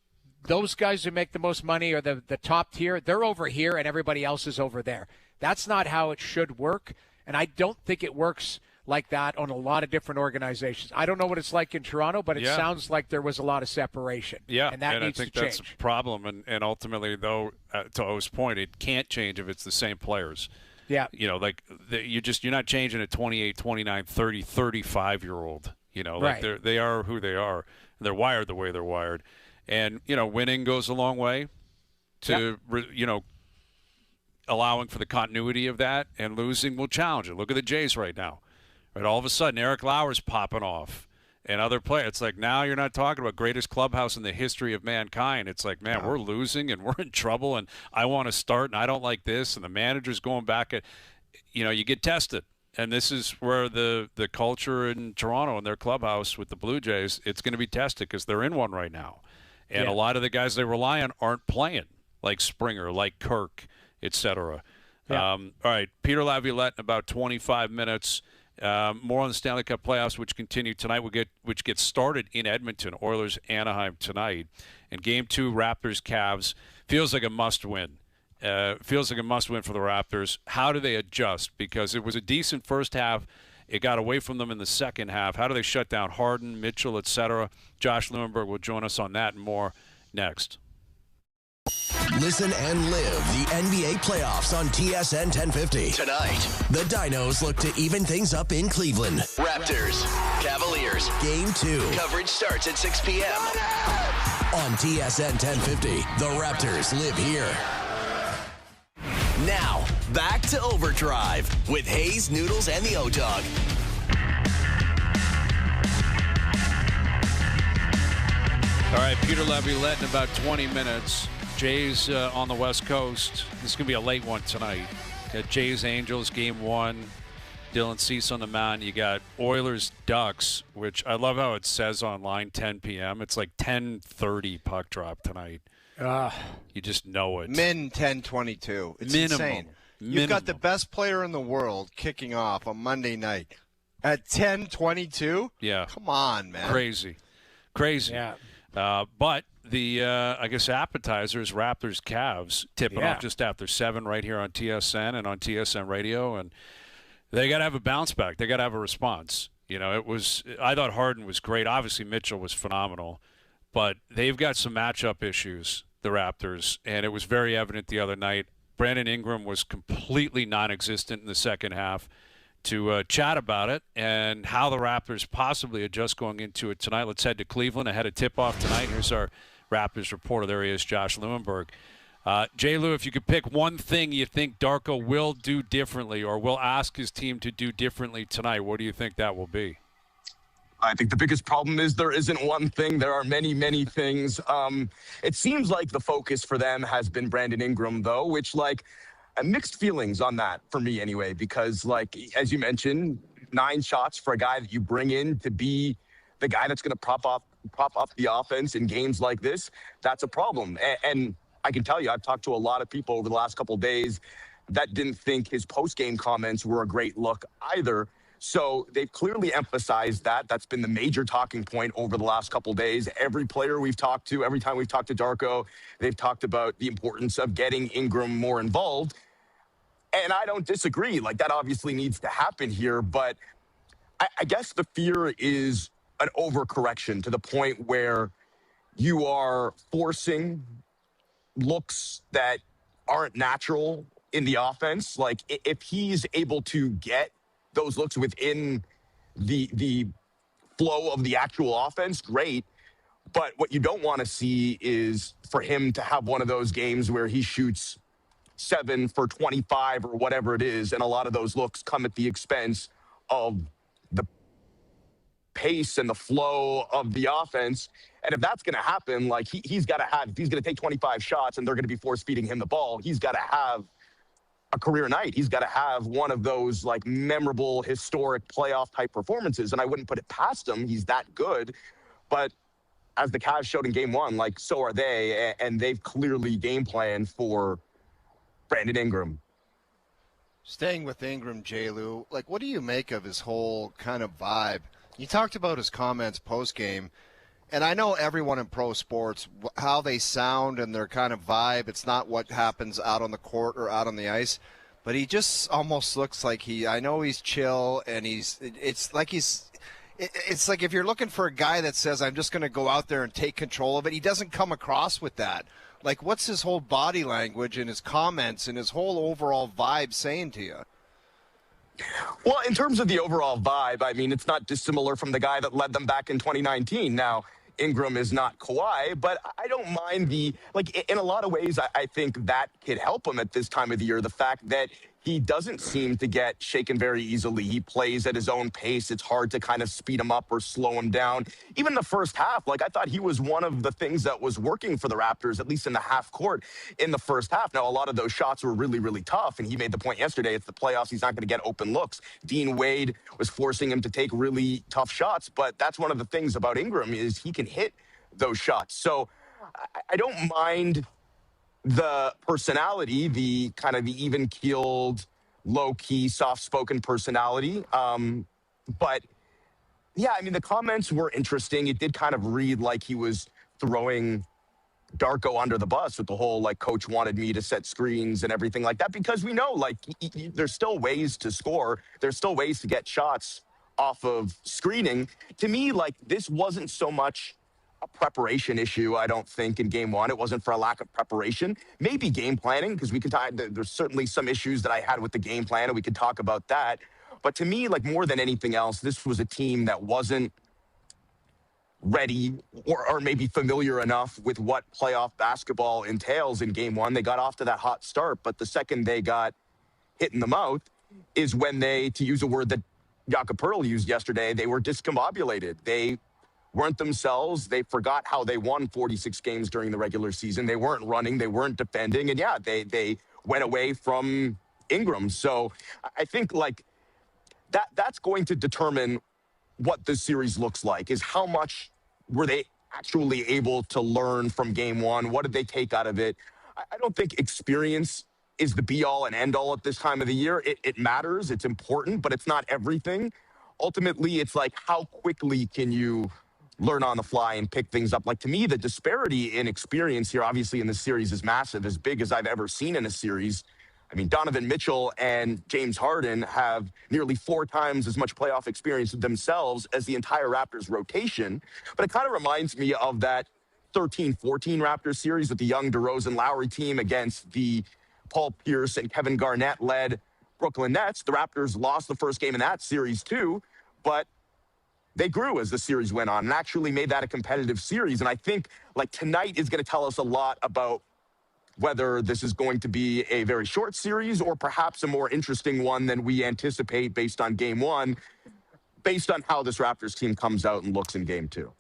those guys who make the most money or the top tier. They're over here and everybody else is over there. That's not how it should work. And I don't think it works like that on a lot of different organizations. I don't know what it's like in Toronto, but it sounds like there was a lot of separation. Yeah, and that needs I think to that's change. a problem. And ultimately, though, to O's point, it can't change if it's the same players. Yeah. You know, like you're not changing a 28, 29, 30, 35-year-old. You know, like they are who they are. They're wired the way they're wired. And, winning goes a long way to, allowing for the continuity of that, and losing will challenge it. Look at the Jays right now. Right, all of a sudden, Eric Lauer's popping off, and other players. It's like, now you're not talking about greatest clubhouse in the history of mankind. It's like, man, we're losing, and we're in trouble, and I want to start, and I don't like this, and the manager's going back at, you get tested. And this is where the culture in Toronto and their clubhouse with the Blue Jays, it's going to be tested because they're in one right now. And a lot of the guys they rely on aren't playing, like Springer, like Kirk, etc. Yeah. All right, Peter Laviolette in about 25 minutes. More on the Stanley Cup playoffs, which continue tonight, which gets started in Edmonton. Oilers, Anaheim tonight. And Game 2, Raptors, Cavs, feels like a must-win. Feels like a must-win for the Raptors. How do they adjust? Because it was a decent first half. It got away from them in the second half. How do they shut down Harden, Mitchell, etc.? Josh Lewenberg will join us on that and more next. Listen and live the NBA playoffs on TSN 1050. Tonight, the Dinos look to even things up in Cleveland. Raptors, Cavaliers, Game 2. Coverage starts at 6 p.m. On TSN 1050, the Raptors live here. Now, back to OverDrive with Hayes, Noodles, and the O-Dog. All right, Peter Laviolette in about 20 minutes. Jays on the West Coast. This is going to be a late one tonight. Got Jays Angels Game 1. Dylan Cease on the mound. You got Oilers Ducks, which I love how it says online 10 p.m. It's like 10:30 puck drop tonight. You just know it. Min 10:22. It's Minimum. insane. You've got the best player in the world kicking off on Monday night at 10:22. Yeah. Come on, man. Crazy. Yeah. But the, I guess, appetizers, Raptors, Cavs, tipping off just after 7 right here on TSN and on TSN Radio. And they got to have a bounce back. They got to have a response. You know, I thought Harden was great. Obviously, Mitchell was phenomenal. But they've got some matchup issues, the Raptors, and it was very evident the other night. Brandon Ingram was completely non-existent in the second half. To chat about it and how the Raptors possibly adjust going into it tonight, let's head to Cleveland ahead of tip-off tonight. Here's our Raptors reporter. There he is, Josh Lewenberg. J. Lou, if you could pick one thing you think Darko will do differently or will ask his team to do differently tonight, what do you think that will be? I think the biggest problem is there isn't one thing. There are many, many things. It seems like the focus for them has been Brandon Ingram, though, which, mixed feelings on that for me anyway, because, as you mentioned, 9 shots for a guy that you bring in to be the guy that's going to prop up the offense in games like this, that's a problem. And I can tell you, I've talked to a lot of people over the last couple of days that didn't think his post-game comments were a great look either. So they've clearly emphasized that. That's been the major talking point over the last couple of days. Every player we've talked to, every time we've talked to Darko, they've talked about the importance of getting Ingram more involved. And I don't disagree. That obviously needs to happen here. But I guess the fear is an overcorrection to the point where you are forcing looks that aren't natural in the offense. If he's able to get those looks within the flow of the actual offense, great. But what you don't want to see is for him to have one of those games where he shoots 7 for 25 or whatever it is, and a lot of those looks come at the expense of the pace and the flow of the offense. And if that's going to happen, he's got to have, if he's going to take 25 shots and they're going to be force-feeding him the ball, he's got to have a career night. He's got to have one of those memorable, historic playoff type performances. And I wouldn't put it past him. He's that good. But as the Cavs showed in game 1, so are they. And they've clearly game planned for Brandon Ingram. Staying with Ingram, J-Lou, what do you make of his whole kind of vibe? You talked about his comments post-game. And I know everyone in pro sports, how they sound and their kind of vibe, it's not what happens out on the court or out on the ice. But he just almost looks like I know he's chill, and it's like if you're looking for a guy that says, I'm just going to go out there and take control of it, he doesn't come across with that. What's his whole body language and his comments and his whole overall vibe saying to you? Well, in terms of the overall vibe, I mean, it's not dissimilar from the guy that led them back in 2019. Now, Ingram is not Kawhi, but I don't mind in a lot of ways, I think that could help him at this time of the year. The fact that he doesn't seem to get shaken very easily. He plays at his own pace. It's hard to kind of speed him up or slow him down. Even the first half, I thought he was one of the things that was working for the Raptors, at least in the half court in the first half. Now, a lot of those shots were really, really tough, and he made the point yesterday, it's the playoffs. He's not going to get open looks. Dean Wade was forcing him to take really tough shots, but that's one of the things about Ingram is he can hit those shots. So I don't mind the personality, the kind of the even-keeled, low-key, soft-spoken personality. But, yeah, I mean, the comments were interesting. It did kind of read like he was throwing Darko under the bus with the whole, coach wanted me to set screens and everything like that, because we know, there's still ways to score. There's still ways to get shots off of screening. To me, this wasn't so much a preparation issue, I don't think, in game 1. It wasn't for a lack of preparation. Maybe game planning, because we can talk, there's certainly some issues that I had with the game plan, and we could talk about that. But to me, more than anything else, this was a team that wasn't ready or maybe familiar enough with what playoff basketball entails in game 1. They got off to that hot start, but the second they got hit in the mouth is when they, to use a word that Jakob Perl used yesterday, they were discombobulated. They weren't themselves. They forgot how they won 46 games during the regular season. They weren't running. They weren't defending. And, yeah, they went away from Ingram. So I think, that's going to determine what this series looks like, is how much were they actually able to learn from game 1? What did they take out of it? I don't think experience is the be-all and end-all at this time of the year. It matters. It's important, but it's not everything. Ultimately, it's like, how quickly can you learn on the fly and pick things up? Like, to me, the disparity in experience here, obviously, in this series is massive, as big as I've ever seen in a series. I mean, Donovan Mitchell and James Harden have nearly 4 times as much playoff experience themselves as the entire Raptors rotation. But it kind of reminds me of that 13-14 Raptors series with the young DeRozan Lowry team against the Paul Pierce and Kevin Garnett-led Brooklyn Nets. The Raptors lost the first game in that series too, but they grew as the series went on and actually made that a competitive series. And I think, like, tonight is going to tell us a lot about whether this is going to be a very short series or perhaps a more interesting one than we anticipate based on game 1, based on how this Raptors team comes out and looks in game 2.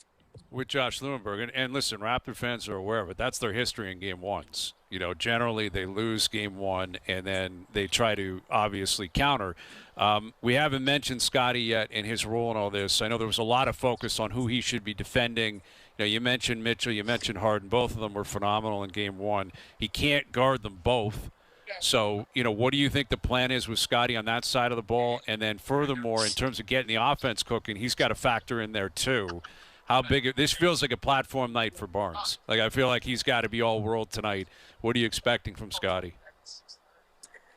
With Josh Lewenberg. And listen, Raptor fans are aware of it. That's their history in game 1s. You know, generally they lose game 1 and then they try to obviously counter. We haven't mentioned Scotty yet in his role in all this. I know there was a lot of focus on who he should be defending. You know, you mentioned Mitchell, you mentioned Harden. Both of them were phenomenal in game 1. He can't guard them both. So, you know, what do you think the plan is with Scotty on that side of the ball? And then furthermore, in terms of getting the offense cooking, he's got to factor in there too. How big – this feels like a platform night for Barnes. Like, I feel like he's got to be all-world tonight. What are you expecting from Scotty?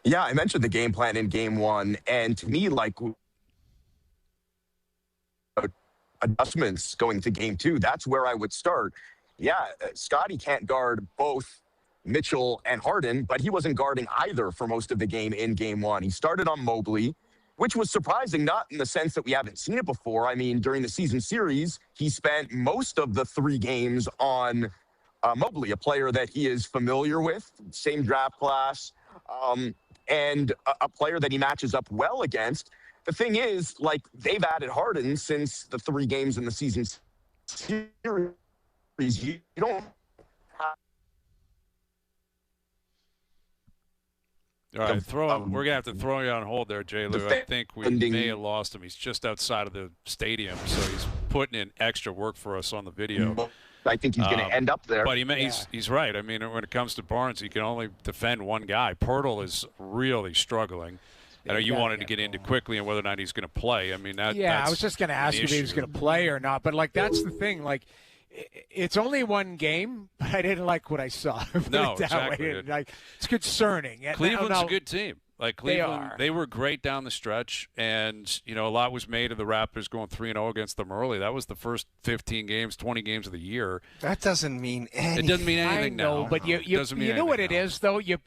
Yeah, I mentioned the game plan in game 1, and to me, like, adjustments going to game 2, that's where I would start. Yeah, Scotty can't guard both Mitchell and Harden, but he wasn't guarding either for most of the game in game 1. He started on Mobley, which was surprising, not in the sense that we haven't seen it before. I mean, during the season series, he spent most of the 3 games on Mobley, a player that he is familiar with, same draft class, and a player that he matches up well against. The thing is, like, they've added Harden since the 3 games in the season series. You don't have... All right, we're going to have to throw you on hold there, J. Lou. I think we may have lost him. He's just outside of the stadium, so he's putting in extra work for us on the video. I think he's going to end up there. But he's right. I mean, when it comes to Barnes, he can only defend one guy. Pirtle is really struggling. I know you wanted to get into quickly and whether or not he's going to play. I mean, that's I was just going to ask you if he was going to play or not. But, like, that's the thing. Like, it's only one game, but I didn't like what I saw. No, exactly. Like, it's concerning. Cleveland's a good team. Like, Cleveland, they were great down the stretch, and, you know, a lot was made of the Raptors going 3-0 against them early. That was the first 15 games, 20 games of the year. That doesn't mean anything. It doesn't mean anything now. But you know what it is, though? You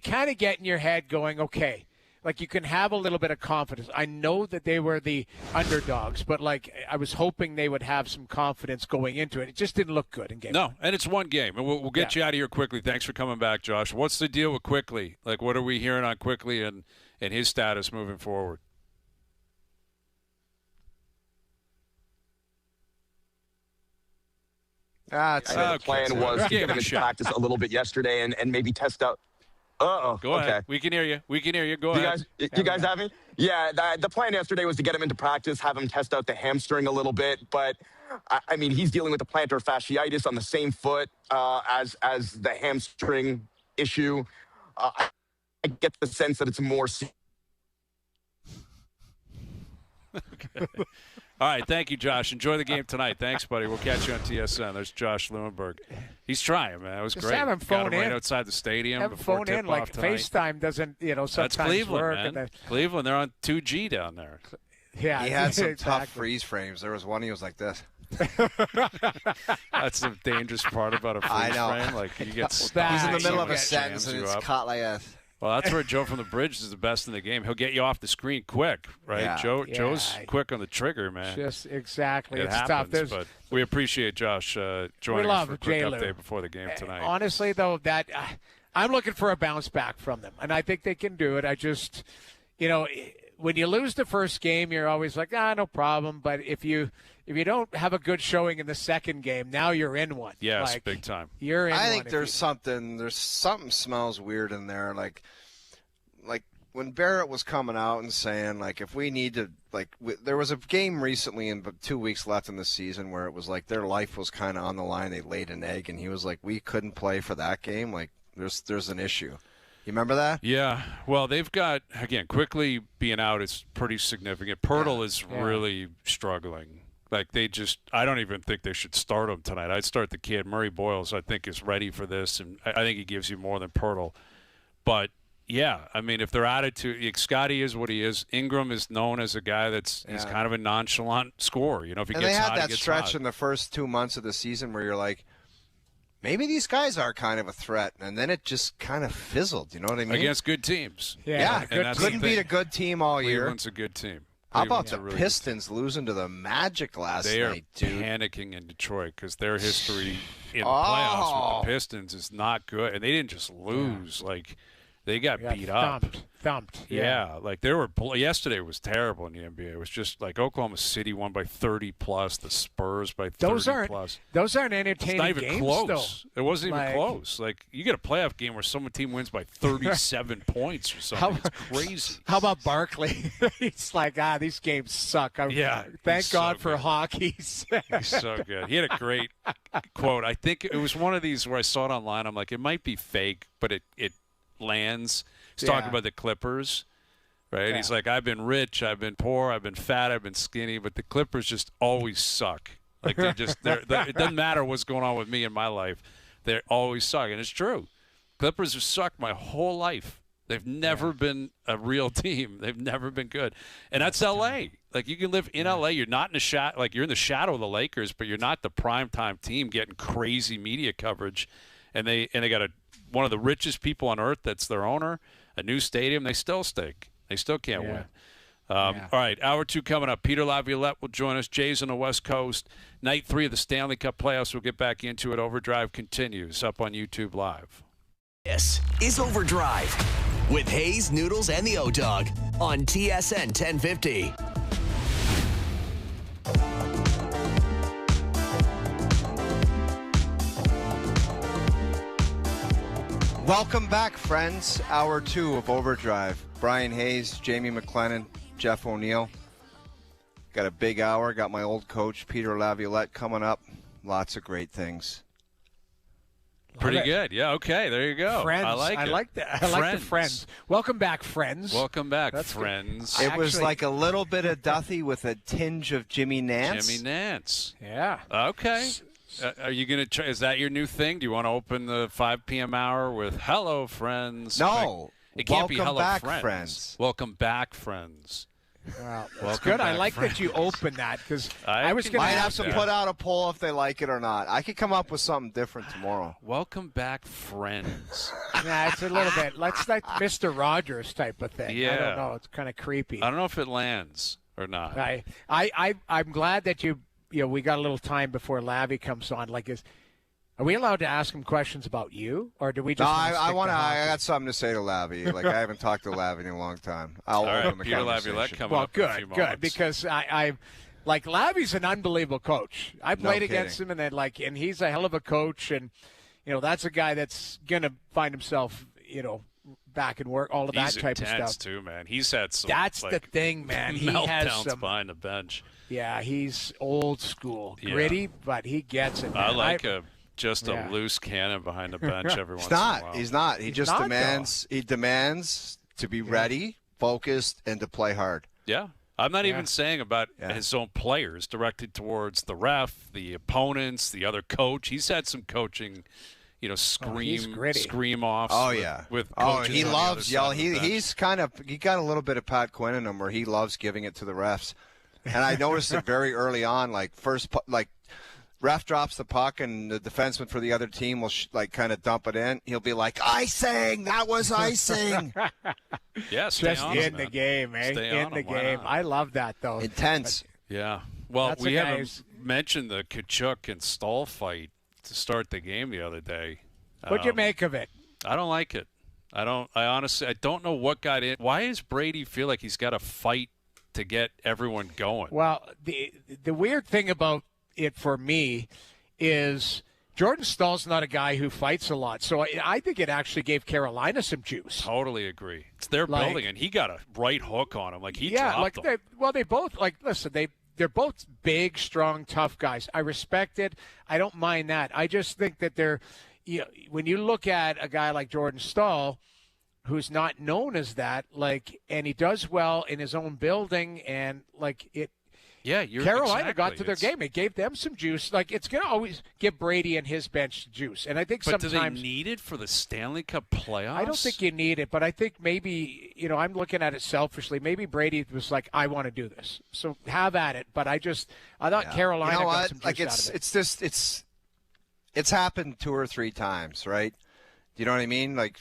kind of get in your head going, okay, like, you can have a little bit of confidence. I know that they were the underdogs, but, like, I was hoping they would have some confidence going into it. It just didn't look good in game 1. No, and it's one game. And we'll get you out of here quickly. Thanks for coming back, Josh. What's the deal with Quickly? Like, what are we hearing on Quickly and his status moving forward? The plan was to get him into practice a little bit yesterday and maybe test out. Go ahead. Okay. We can hear you. Go ahead. You guys have me? Yeah, the plan yesterday was to get him into practice, have him test out the hamstring a little bit. But, I mean, he's dealing with the plantar fasciitis on the same foot as the hamstring issue. I get the sense that it's more... Okay. All right, thank you, Josh. Enjoy the game tonight. Thanks, buddy. We'll catch you on TSN. There's Josh Lewenberg. He's trying, man. It was great. Have him phone in right outside the stadium. Have before phone in. Like, tonight. FaceTime doesn't, sometimes That's Cleveland, work. Man. Cleveland, they're on 2G down there. Yeah, he had some tough freeze frames. There was one he was like this. That's the dangerous part about a freeze frame. Like, you get stuck. He's in the middle of a sentence and it's caught like a... Well, that's where Joe from the Bridge is the best in the game. He'll get you off the screen quick, right? Yeah. Joe's quick on the trigger, man. Just exactly. It happens, tough. But we appreciate Josh joining us for a quick update before the game tonight. Honestly, though, that I'm looking for a bounce back from them, and I think they can do it. I just, when you lose the first game, you're always like, no problem. But if you don't have a good showing in the second game, now you're in one. Yes, like, big time. You're in I one. think there's something smells weird in there. Like when Barrett was coming out and saying, like, if we need to, like, there was a game recently in 2 weeks left in the season where it was like their life was kind of on the line. They laid an egg, and he was like, we couldn't play for that game. Like, there's an issue. You remember that? Yeah. Well, they've got, again, quickly being out is pretty significant. Pirtle is really struggling. Like, I don't even think they should start him tonight. I'd start the kid. Murray Boyles, I think, is ready for this, and I think he gives you more than Pirtle. But, yeah, I mean, if their attitude, Scotty is what he is. Ingram is known as a guy he's kind of a nonchalant scorer. You know, if he and gets hot, they had he that gets stretch hot. in the first 2 months of the season where you're like, maybe these guys are kind of a threat, and then it just kind of fizzled. You know what I mean? Against good teams. Yeah, couldn't beat a good team all year. Cleveland's a good team. How about the really Pistons losing to the Magic last night, dude? They are panicking in Detroit because their history in the playoffs with the Pistons is not good. And they didn't just lose. Like, they got beat up. Thumped. Yeah, like yesterday was terrible in the NBA. It was just like Oklahoma City won by 30+, the Spurs by 30+. Those aren't entertaining it's not even games, close. though. It wasn't even close. Like, you get a playoff game where some team wins by 37 points or something. It's crazy. How about Barkley? He's like, these games suck. Thank God for hockey. He's so good. He had a great quote. I think it was one of these where I saw it online. I'm like, it might be fake, but it lands. He's talking about the Clippers, right? Yeah. He's like, I've been rich, I've been poor, I've been fat, I've been skinny, but the Clippers just always suck. Like, they're it doesn't matter what's going on with me in my life. They always suck, and it's true. Clippers have sucked my whole life. They've never been a real team. They've never been good. And that's L.A. Like, you can live in L.A. You're not in the shadow. Like, you're in the shadow of the Lakers, but you're not the primetime team getting crazy media coverage. And they got one of the richest people on earth that's their owner, a new stadium. They still stink. They still can't win. All right, hour 2 coming up. Peter Laviolette will join us. Jays on the West Coast. Night 3 of the Stanley Cup playoffs. We'll get back into it. OverDrive continues up on YouTube Live. This is OverDrive with Hayes, Noodles, and the O-Dog on TSN 1050. Welcome back, friends. Hour 2 of OverDrive. Brian Hayes, Jamie McLennan, Jeff O'Neill. Got a big hour. Got my old coach, Peter Laviolette, coming up. Lots of great things. Pretty good. Yeah, okay. There you go. Friends. I like that. I like the friends. Welcome back, friends. Welcome back, friends. It was like a little bit of Duthie with a tinge of Jimmy Nance. Jimmy Nance. Yeah. Okay. Are you going to try? Is that your new thing? Do you want to open the 5 p.m. hour with "Hello, friends"? No. It can't be "Hello, back, friends." Welcome back, friends. Well, that's good. I like that you opened that because I was going to have to put out a poll if they like it or not. I could come up with something different tomorrow. Welcome back, friends. Yeah, it's a little bit. Let's like Mr. Rogers type of thing. Yeah. I don't know. It's kind of creepy. I don't know if it lands or not. I'm glad that we got a little time before Lavi comes on. Like, are we allowed to ask him questions about you, or do we just? No, I got something to say to Lavi. Like, I haven't talked to Lavi in a long time. I'll open the Peter Laviolette coming up in a few moments. Good, because I like Lavi's an unbelievable coach. I played against him, and he's a hell of a coach, and that's a guy that's gonna find himself, back and work, all of that type of stuff too, man. He's had some. That's the thing, man. He has some behind the bench. Yeah, he's old school, gritty, but he gets it. Man. I like a loose cannon behind the bench every once in a while. He's not. He just demands. He demands to be ready, focused, and to play hard. Yeah. I'm not even saying about his own players, directed towards the ref, the opponents, the other coach. He's had some coaching. Scream offs. Oh yeah, with coaches he on loves the other yell. side of the bench. He got a little bit of Pat Quinn in him, where he loves giving it to the refs. And I noticed it very early on. Ref drops the puck, and the defenseman for the other team will kind of dump it in. He'll be like, "Icing! That was icing!" Yeah, just on in him, the man. game, eh? Stay in on the him. game. I love that though. Intense. Yeah. Well, we haven't mentioned the Tkachuk and Stahl fight to start the game the other day. What'd you make of it? I don't like it. I honestly don't know what got in. Why does Brady feel like he's got to fight to get everyone going? Well, the weird thing about it for me is Jordan Stahl's not a guy who fights a lot, so I think it actually gave Carolina some juice. Totally agree. It's their building, and he got a right hook on him. Like, he dropped him. They both they're both big, strong, tough guys. I respect it. I don't mind that. I just think that they're, when you look at a guy like Jordan Stahl, who's not known as that, like, and he does well in his own building, and like it. Yeah, Carolina got to their game. It gave them some juice. Like, it's going to always give Brady and his bench juice. And I think sometimes. But do they need it for the Stanley Cup playoffs? I don't think you need it, but I think maybe, I'm looking at it selfishly. Maybe Brady was like, I want to do this. So have at it. But I thought Carolina got some juice out of it. It's happened 2 or 3 times, right? Do you know what I mean? Like,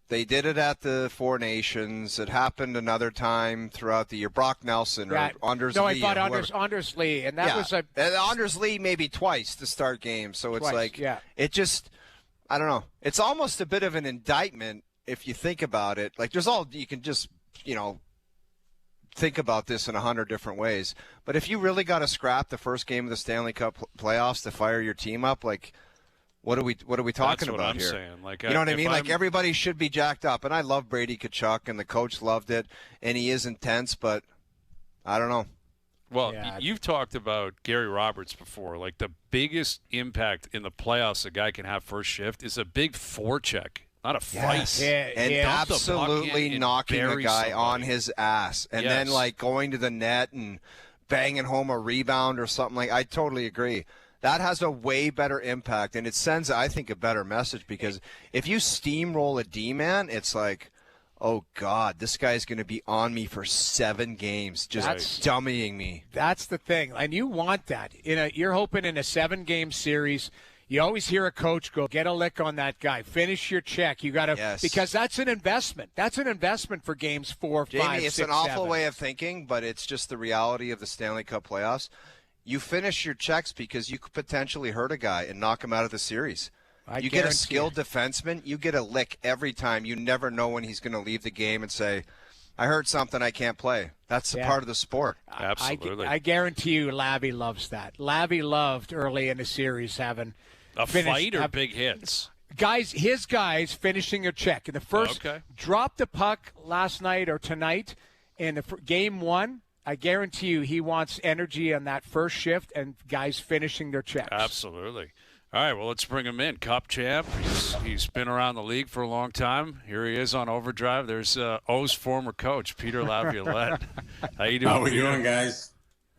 they did it at the Four Nations. It happened another time throughout the year. Brock Nelson or Anders Lee. No, I thought Anders Lee, and that was Anders Lee maybe twice to start games. So it's it just, I don't know. It's almost a bit of an indictment if you think about it. Like, you can just, think about this in 100 different ways. But if you really got to scrap the first game of the Stanley Cup playoffs to fire your team up, like, what are we talking about here? Saying. Like, you know what I mean? Like, everybody should be jacked up. And I love Brady Tkachuk, and the coach loved it, and he is intense, but I don't know. Well, you've talked about Gary Roberts before. Like, the biggest impact in the playoffs a guy can have first shift is a big forecheck, not a fight. And absolutely knocking a guy on his ass. And then, like, going to the net and banging home a rebound or something. Like, I totally agree. That has a way better impact, and it sends, I think, a better message, because if you steamroll a D-man, it's like, oh, God, this guy's going to be on me for 7 games, just dummying me. That's the thing, and you want that. You're hoping in a 7-game series, you always hear a coach go, get a lick on that guy, finish your check. You got to, because that's an investment. That's an investment for games 4, 5, 6, 7. Jamie, it's an awful way of thinking, but it's just the reality of the Stanley Cup playoffs. You finish your checks because you could potentially hurt a guy and knock him out of the series. You get a skilled defenseman, you get a lick every time. You never know when he's going to leave the game and say, I heard something, I can't play. That's a part of the sport. Absolutely. I guarantee you Lavi loves that. Lavi loved early in the series having a fight or big hits. His guys finishing a check. In the first, drop the puck last night or tonight in the game 1. I guarantee you he wants energy on that first shift and guys finishing their checks. Absolutely. All right, well, let's bring him in. Cup champ. He's been around the league for a long time. Here he is on OverDrive. There's O's former coach, Peter Laviolette. How you doing? How we doing, guys?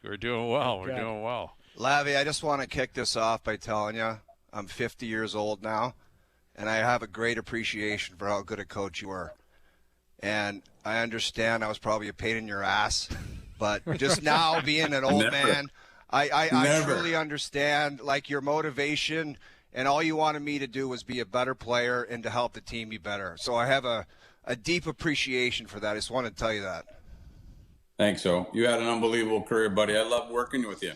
We're doing well. We're doing well. Lavi, I just want to kick this off by telling you I'm 50 years old now, and I have a great appreciation for how good a coach you were. And I understand I was probably a pain in your ass. But just now being an old man, I truly understand, like, your motivation, and all you wanted me to do was be a better player and to help the team be better. So I have a deep appreciation for that. I just wanted to tell you that. Thanks, O. You had an unbelievable career, buddy. I loved working with you.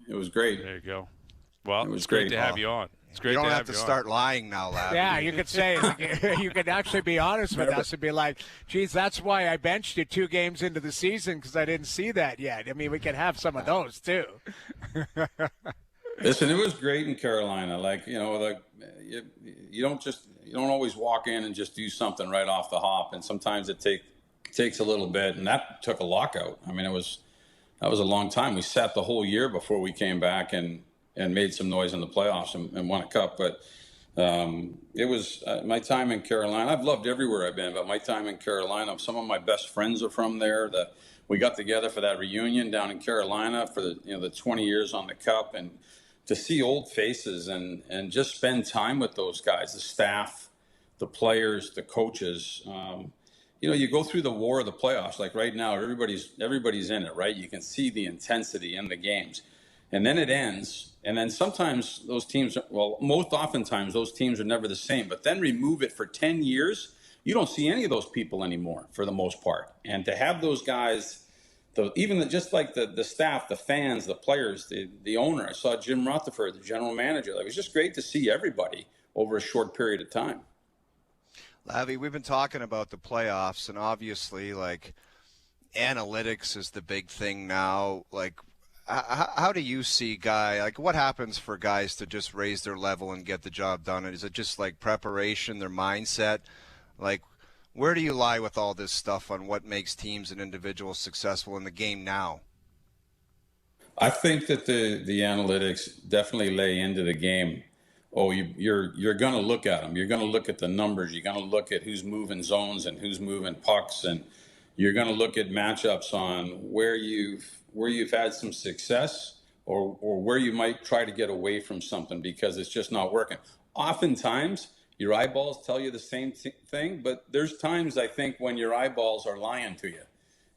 It was great. There you go. Well, it's great to have you on. It's great you don't to have to start lying now, Lavi. Yeah, you could say, you could actually be honest with us and be like, geez, that's why I benched you 2 games into the season, because I didn't see that yet. I mean, we could have some of those too. Listen, it was great in Carolina. Like, you don't always walk in and just do something right off the hop, and sometimes it takes a little bit, and that took a lockout. I mean, that was a long time. We sat the whole year before we came back and made some noise in the playoffs and won a cup. But it was my time in Carolina. I've loved everywhere I've been, but my time in Carolina, some of my best friends are from there. We got together for that reunion down in Carolina for the 20 years on the cup, and to see old faces and just spend time with those guys, the staff, the players, the coaches. You go through the war of the playoffs. Like right now, everybody's in it, right? You can see the intensity in the games. And then it ends, and then sometimes those teams, most oftentimes those teams are never the same, but then remove it for 10 years, you don't see any of those people anymore for the most part. And to have those guys, just like the staff, the fans, the players, the owner, I saw Jim Rutherford, the general manager. It was just great to see everybody over a short period of time. Lavi, we've been talking about the playoffs, and obviously, like, analytics is the big thing now. Like, how do you see what happens for guys to just raise their level and get the job done? Is it just like preparation, their mindset? Like, where do you lie with all this stuff on what makes teams and individuals successful in the game now? I think that the analytics definitely lay into the game. oh, you're going to look at them. You're going to look at the numbers. You're going to look at who's moving zones and who's moving pucks, and you're going to look at matchups on where you've had some success or where you might try to get away from something because it's just not working. Oftentimes, your eyeballs tell you the same thing, but there's times I think when your eyeballs are lying to you.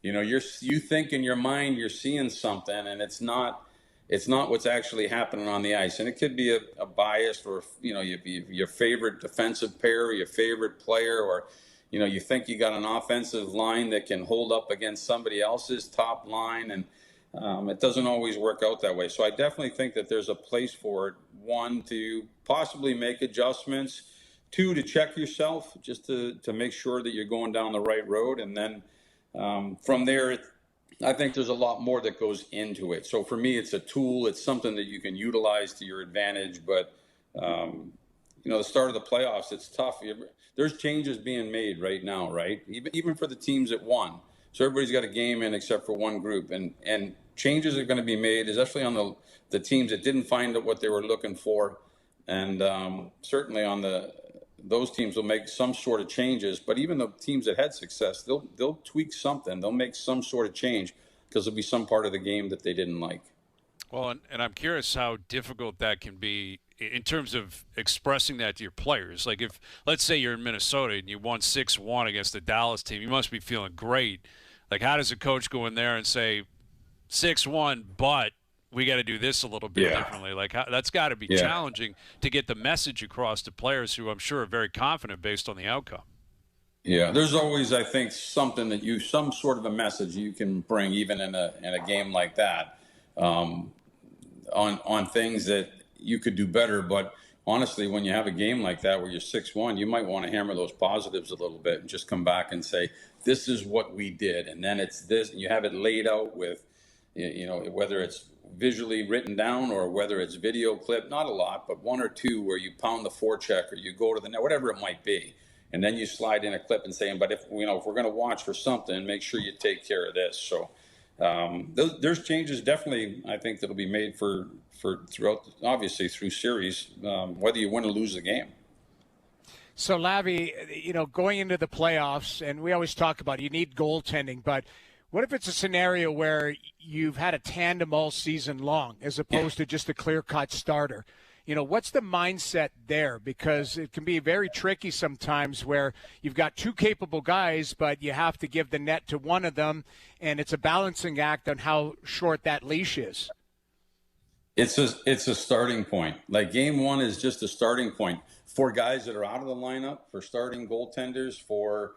You know, you think in your mind you're seeing something, and it's not what's actually happening on the ice. And it could be a bias, or your favorite defensive pair, or your favorite player, or you think you got an offensive line that can hold up against somebody else's top line, and it doesn't always work out that way. So I definitely think that there's a place for it. One, to possibly make adjustments. Two, to check yourself, just to make sure that you're going down the right road. And then from there, I think there's a lot more that goes into it. So for me, it's a tool. It's something that you can utilize to your advantage. But, the start of the playoffs, it's tough. There's changes being made right now, right? Even for the teams that won. So everybody's got a game in except for one group. And changes are going to be made, especially on the teams that didn't find what they were looking for. And certainly on those teams will make some sort of changes. But even the teams that had success, they'll tweak something. They'll make some sort of change because there'll be some part of the game that they didn't like. Well, and I'm curious how difficult that can be in terms of expressing that to your players. Like if, let's say you're in Minnesota and you won 6-1 against the Dallas team, you must be feeling great. Like how does a coach go in there and say 6-1, but we got to do this a little bit differently? Like that's got to be challenging to get the message across to players who I'm sure are very confident based on the outcome. Yeah, there's always, I think, something that some sort of a message you can bring even in a game like that on things that you could do better. But honestly, when you have a game like that where you're 6-1, you might want to hammer those positives a little bit and just come back and say, this is what we did. And then it's this, and you have it laid out with, whether it's visually written down or whether it's video clip, not a lot, but one or two where you pound the forecheck or you go to the net, whatever it might be. And then you slide in a clip and saying, but if we're going to watch for something, make sure you take care of this. So there's changes definitely, I think, that'll be made for throughout, obviously through series, whether you win or lose the game. So Lavi, going into the playoffs, and we always talk about you need goaltending, but what if it's a scenario where you've had a tandem all season long as opposed to just a clear-cut starter? What's the mindset there? Because it can be very tricky sometimes where you've got two capable guys, but you have to give the net to one of them, and it's a balancing act on how short that leash is. It's a starting point. Like game one is just a starting point for guys that are out of the lineup, for starting goaltenders, for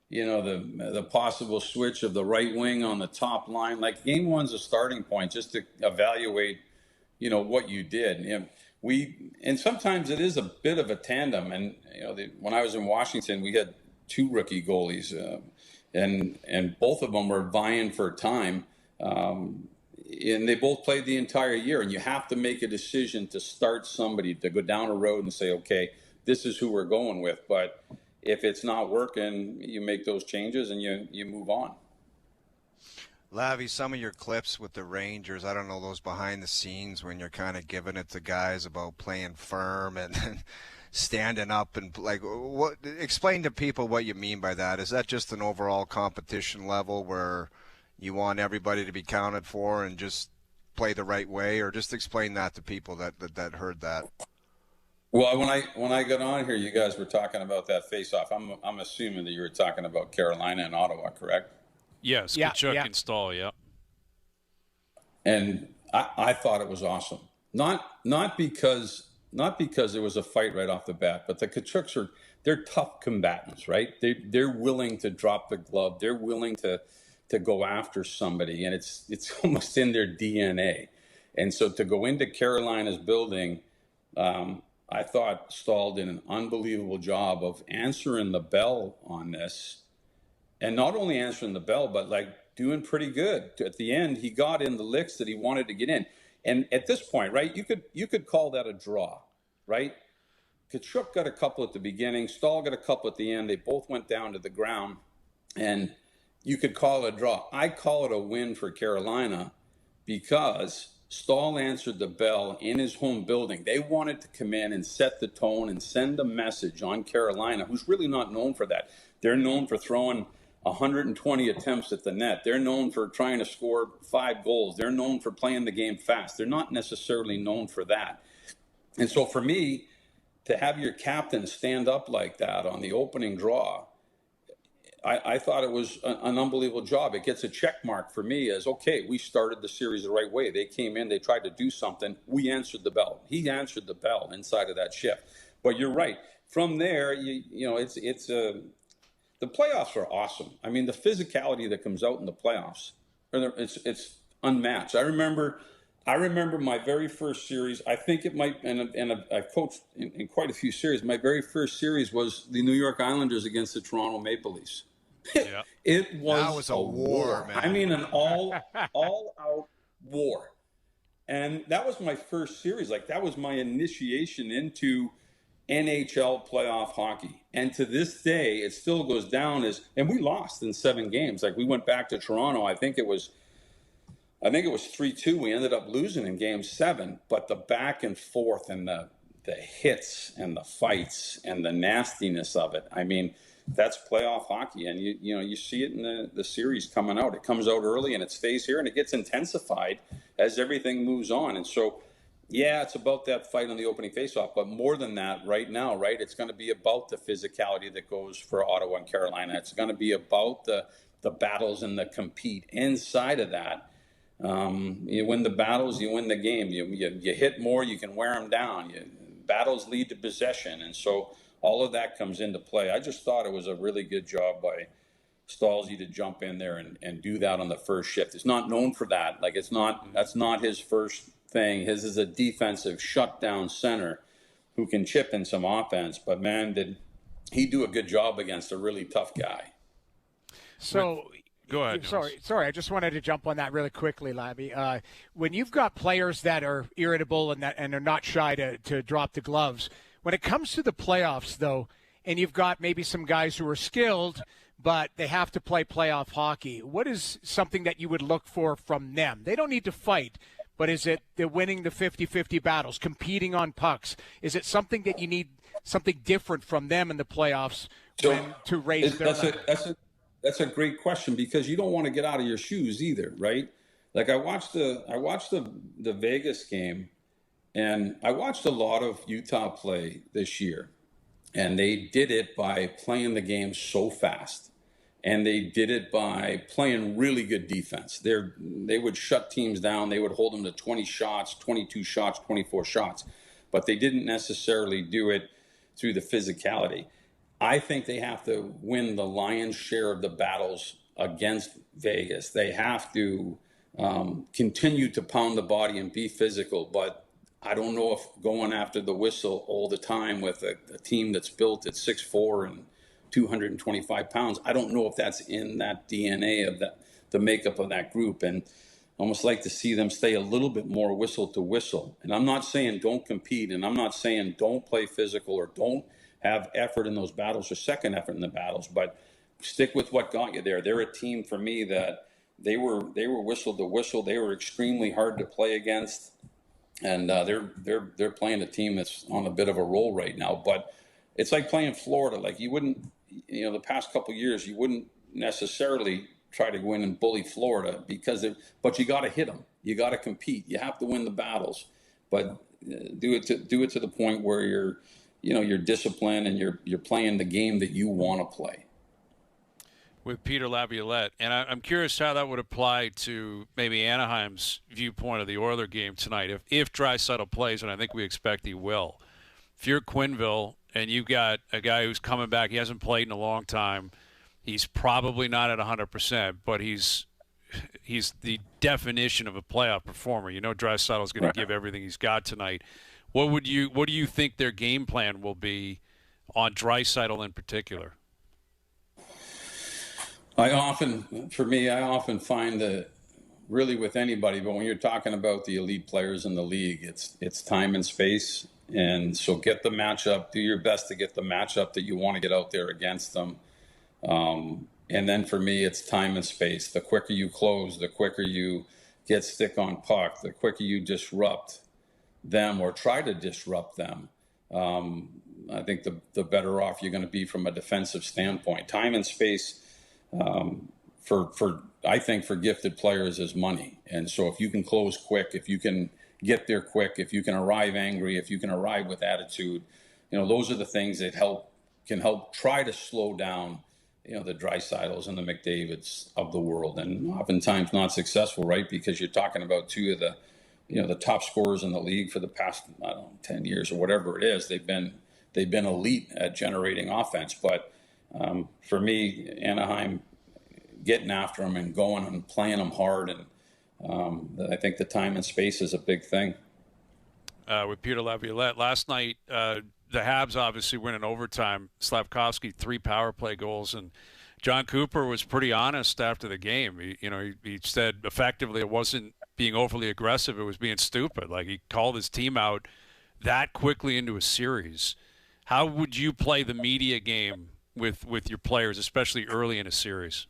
the possible switch of the right wing on the top line. Like game one's a starting point just to evaluate, what you did. And sometimes it is a bit of a tandem. And when I was in Washington, we had two rookie goalies, and both of them were vying for time. And they both played the entire year. And you have to make a decision to start somebody, to go down a road and say, okay, this is who we're going with. But if it's not working, you make those changes and you move on. Lavi, some of your clips with the Rangers, I don't know, those behind the scenes when you're kind of giving it to guys about playing firm and standing up and explain to people what you mean by that. Is that just an overall competition level where you want everybody to be counted for and just play the right way, or just explain that to people that heard that? Well, when I got on here, you guys were talking about that face-off. I'm assuming that you were talking about Carolina and Ottawa, correct? Yes, Tkachuk and Stahl, yeah. And I thought it was awesome. Not because there was a fight right off the bat, but the Tkachuks they're tough combatants, right? They're willing to drop the glove. They're willing to go after somebody, and it's almost in their DNA. And so to go into Carolina's building, I thought Stahl did an unbelievable job of answering the bell on this. And not only answering the bell, but doing pretty good. At the end, he got in the licks that he wanted to get in. And at this point, right, you could call that a draw, right? Tkachuk got a couple at the beginning. Stahl got a couple at the end. They both went down to the ground. And you could call it a draw. I call it a win for Carolina because Stahl answered the bell in his home building. They wanted to come in and set the tone and send a message on Carolina, who's really not known for that. They're known for throwing 120 attempts at the net. They're known for trying to score 5 goals. They're known for playing the game fast. They're not necessarily known for that. And so for me, to have your captain stand up like that on the opening draw, I thought it was an unbelievable job. It gets a check mark for me as, okay, we started the series the right way. They came in, they tried to do something. We answered the bell. He answered the bell inside of that shift. But you're right. From there, the playoffs are awesome. I mean, the physicality that comes out in the playoffs, it's unmatched. I remember my very first series. I think it might, and I've coached in quite a few series. My very first series was the New York Islanders against the Toronto Maple Leafs. Yeah. That was a war, man. I mean, an all-out war. And that was my first series. Like, that was my initiation into NHL playoff hockey. And to this day, it still goes down and we lost in 7 games. Like, we went back to Toronto. I think it was 3-2. We ended up losing in game 7, but the back and forth and the hits and the fights and the nastiness of it. I mean, that's playoff hockey, and you see it in the series coming out. It comes out early and it stays here, and it gets intensified as everything moves on. And so, yeah, it's about that fight on the opening faceoff, but more than that right now, right? It's going to be about the physicality that goes for Ottawa and Carolina. It's going to be about the battles and the compete inside of that. You win the battles, you win the game. You hit more, you can wear them down. Battles lead to possession, and so all of that comes into play. I just thought it was a really good job by Stalsey to jump in there and do that on the first shift. It's not known for that. Like, that's not his first thing. His is a defensive shutdown center who can chip in some offense. But man, did he do a good job against a really tough guy. So. Go ahead. Sorry. I just wanted to jump on that really quickly, Labby. When you've got players that are irritable and are not shy to drop the gloves, when it comes to the playoffs, though, and you've got maybe some guys who are skilled, but they have to play playoff hockey, what is something that you would look for from them? They don't need to fight, but is it they're winning the 50-50 battles, competing on pucks? Is it something that you need something different from them in the playoffs to raise their level? That's a great question, because you don't want to get out of your shoes either, right? Like, I watched the Vegas game, and I watched a lot of Utah play this year, and they did it by playing the game so fast, and they did it by playing really good defense. They would shut teams down. They would hold them to 20 shots, 22 shots, 24 shots, but they didn't necessarily do it through the physicality. I think they have to win the lion's share of the battles against Vegas. They have to continue to pound the body and be physical, but I don't know if going after the whistle all the time with a team that's built at 6'4" and 225 pounds, I don't know if that's in that DNA of the makeup of that group. And almost like to see them stay a little bit more whistle to whistle. And I'm not saying don't compete, and I'm not saying don't play physical or don't have effort in those battles or second effort in the battles, but stick with what got you there. They're a team for me that they were whistle to whistle. They were extremely hard to play against, and they're playing a team that's on a bit of a roll right now. But it's like playing Florida. Like, you wouldn't, the past couple of years, you wouldn't necessarily try to go in and bully Florida but you got to hit them. You got to compete. You have to win the battles, but do it to the point where you're disciplined and you're playing the game that you want to play. With Peter Laviolette, and I'm curious how that would apply to maybe Anaheim's viewpoint of the Oilers game tonight. If Draisaitl plays, and I think we expect he will, if you're Quenneville and you've got a guy who's coming back, he hasn't played in a long time, he's probably not at 100%, but he's the definition of a playoff performer. Draisaitl's going to give everything he's got tonight. What do you think their game plan will be on Draisaitl in particular? I often find that really with anybody, but when you're talking about the elite players in the league, it's time and space. And so get the matchup, do your best to get the matchup that you want to get out there against them. And then for me, it's time and space. The quicker you close, the quicker you get stick on puck, the quicker you disrupt them or try to disrupt them, I think the better off you're going to be from a defensive standpoint. Time and space I think for gifted players is money. And so if you can close quick, if you can get there quick, if you can arrive angry, if you can arrive with attitude, those are the things that can help try to slow down, the Draisaitl's and the McDavids of the world. And oftentimes not successful, right? Because you're talking about two of the top scorers in the league for the past, 10 years or whatever it is. They've been elite at generating offense. But for me, Anaheim getting after them and going and playing them hard, and I think the time and space is a big thing. With Peter Laviolette last night, the Habs obviously win in overtime. Slavkovsky 3 power play goals, and John Cooper was pretty honest after the game. He said effectively it wasn't being overly aggressive; it was being stupid. Like, he called his team out that quickly into a series. How would you play the media game with your players, especially early in a series?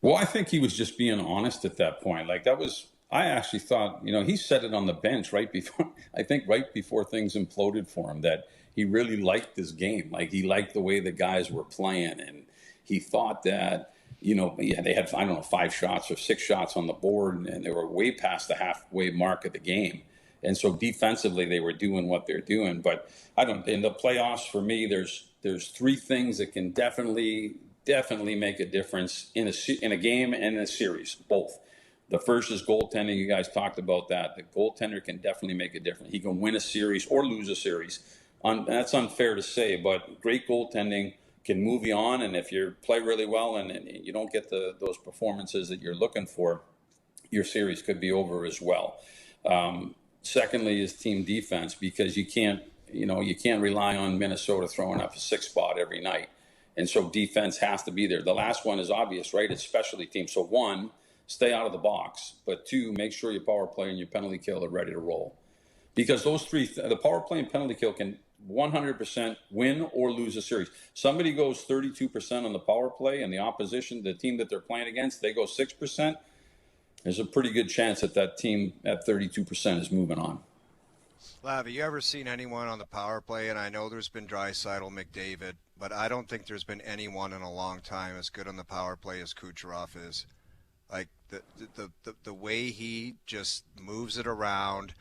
Well, I think he was just being honest at that point. I actually thought, he said it on the bench right before things imploded for him, that he really liked this game. Like, he liked the way the guys were playing, and he thought that, they had, 5 shots or 6 shots on the board, and they were way past the halfway mark of the game. And so defensively, they were doing what they're doing. But in the playoffs, for me, there's 3 things that can definitely make a difference in a game and in a series, both. The first is goaltending. You guys talked about that. The goaltender can definitely make a difference. He can win a series or lose a series. That's unfair to say, but great goaltending can move you on. And if you play really well and you don't get those performances that you're looking for, your series could be over as well. Secondly is team defense, because you can't rely on Minnesota throwing up a 6 spot every night. And so defense has to be there. The last one is obvious, right? It's specialty teams. So 1, stay out of the box. But 2, make sure your power play and your penalty kill are ready to roll. Because those 3, the power play and penalty kill can 100% win or lose a series. Somebody goes 32% on the power play, and the opposition, the team that they're playing against, they go 6%. There's a pretty good chance that team at 32% is moving on. Lav, have you ever seen anyone on the power play? And I know there's been Draisaitl, McDavid, but I don't think there's been anyone in a long time as good on the power play as Kucherov is. Like, the way he just moves it around.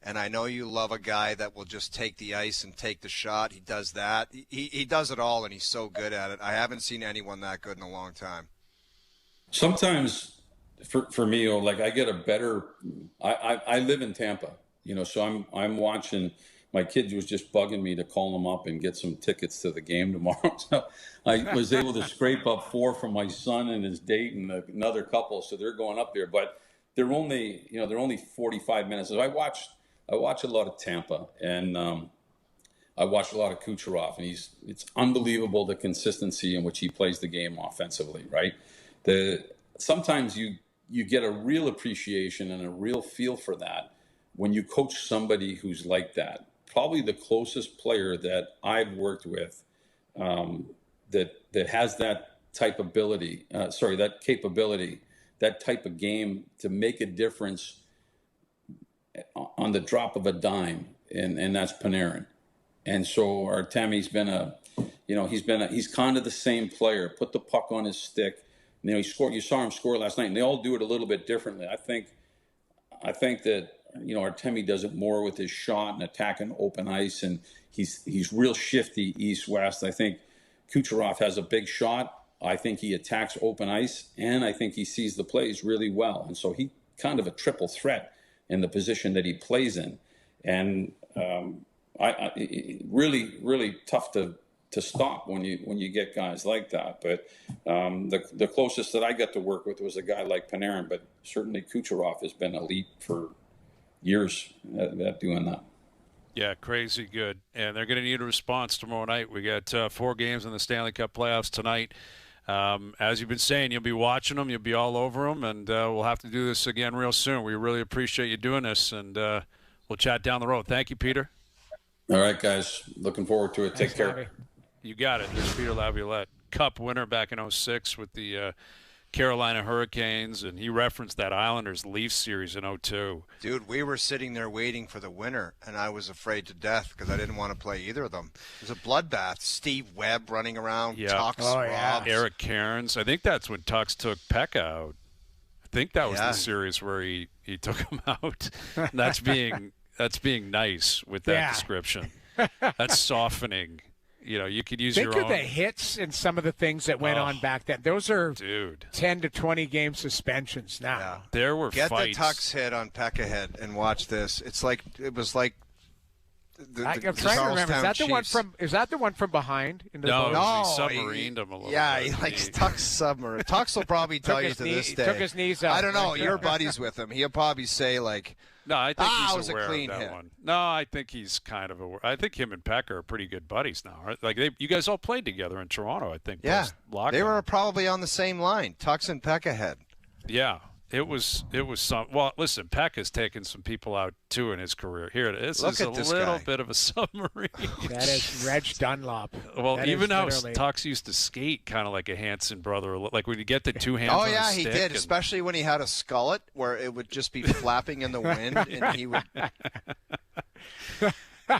And I know you love a guy that will just take the ice and take the shot. He does that. He does it all, and he's so good at it. I haven't seen anyone that good in a long time. Sometimes, for me, I get a better. I live in Tampa, so I'm watching. My kid was just bugging me to call him up and get some tickets to the game tomorrow. So I was able to scrape up 4 from my son and his date and another couple, so they're going up there. But they're only 45 minutes. So I watch a lot of Tampa, and I watch a lot of Kucherov, and it's unbelievable the consistency in which he plays the game offensively, right? Sometimes you get a real appreciation and a real feel for that when you coach somebody who's like that. Probably the closest player that I've worked with that has that type ability, that capability, that type of game to make a difference on the drop of a dime, and that's Panarin. And so Artemi's been he's kind of the same player. Put the puck on his stick. He scored. You saw him score last night, and they all do it a little bit differently. I think that Artemi does it more with his shot and attacking open ice, and he's real shifty east-west. I think Kucherov has a big shot. I think he attacks open ice, and I think he sees the plays really well. And so he kind of a triple threat in the position that he plays in. And really, really tough to stop when you get guys like that. But the closest that I got to work with was a guy like Panarin, but certainly Kucherov has been elite for years at doing that. Yeah, crazy good. And they're going to need a response tomorrow night. We got 4 games in the Stanley Cup playoffs tonight. As you've been saying, you'll be watching them, you'll be all over them, and we'll have to do this again real soon. We really appreciate you doing this, and we'll chat down the road. Thank you, Peter. All right, guys. Looking forward to it. Take care. You got it. There's Peter Laviolette, Cup winner back in 2006 with the Carolina Hurricanes, and he referenced that Islanders-Leafs series in 2002. Dude, we were sitting there waiting for the winner, and I was afraid to death because I didn't want to play either of them. It was a bloodbath. Steve Webb running around, Tux, Rob. Eric Cairns. I think that's when Tux took Pekka out. I think that was the series where he took him out. That's being nice with that description. That's softening. You could use your own. Think of the hits and some of the things that went on back then. Those are 10 to 20 game suspensions now. Yeah. There were Get fights. the Tux hit on Pekka head and watch this. It was like. I'm trying to remember. Is that the one from behind? No, he submarined him a little. Yeah, bit. he likes Tux submarine. Tux will probably tell you to this day. Took his knees out. I don't know. You're buddies with him. He'll probably say like. No, I think he's it was aware a clean of that hit. one. No, I think he's kind of aware. I think him and Pekka are pretty good buddies now. Right? Like you guys all played together in Toronto. I think. Yeah, they were room. probably on the same line. Tux and Pekka head. Yeah. It was some. Well, listen, Pekka's taken some people out too in his career. Here it is. Look This at is this a little guy. bit of a submarine. That is Reg Dunlop. Well, that even how literally... Tux used to skate, kind of like a Hanson brother, like when you get the two hands. Oh on yeah, a he stick did. and... Especially when he had a skullet, where it would just be flapping in the wind, and he would.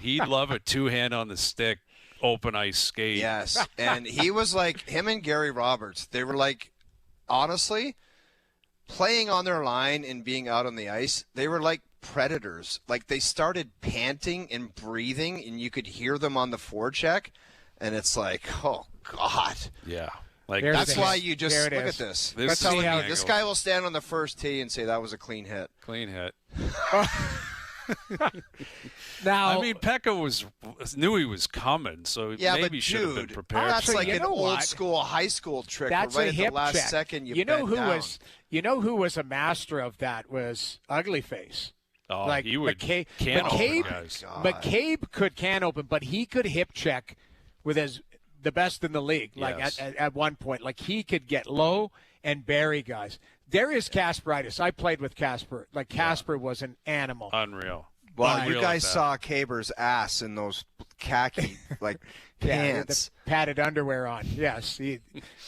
He'd love a two-hand on the stick, open ice skate. Yes, and he was like him and Gary Roberts. They were like, honestly, playing on their line and being out on the ice. They were like predators. Like they started panting and breathing, and you could hear them on the forecheck, and it's like, oh God. Yeah. Like that's why you just look at this. This guy will stand on the first tee and say that was a clean hit. Clean hit. Now, I mean, Pekka knew he was coming, so maybe should have been prepared. That's like an old what? school high school trick. That's where right a at hip the last check. second you know bent who down. was a master of that was Ugly Face. Oh, like he would McCabe, can McCabe, open guys. McCabe could can open, but he could hip check with the best in the league. Like Yes. at one point, like he could get low and bury guys. There is Kasperitis. I played with Casper. Like Casper was an animal. Unreal. Well, Unreal you guys at that. saw Kaber's ass in those khaki pants. The padded underwear on. Yes, he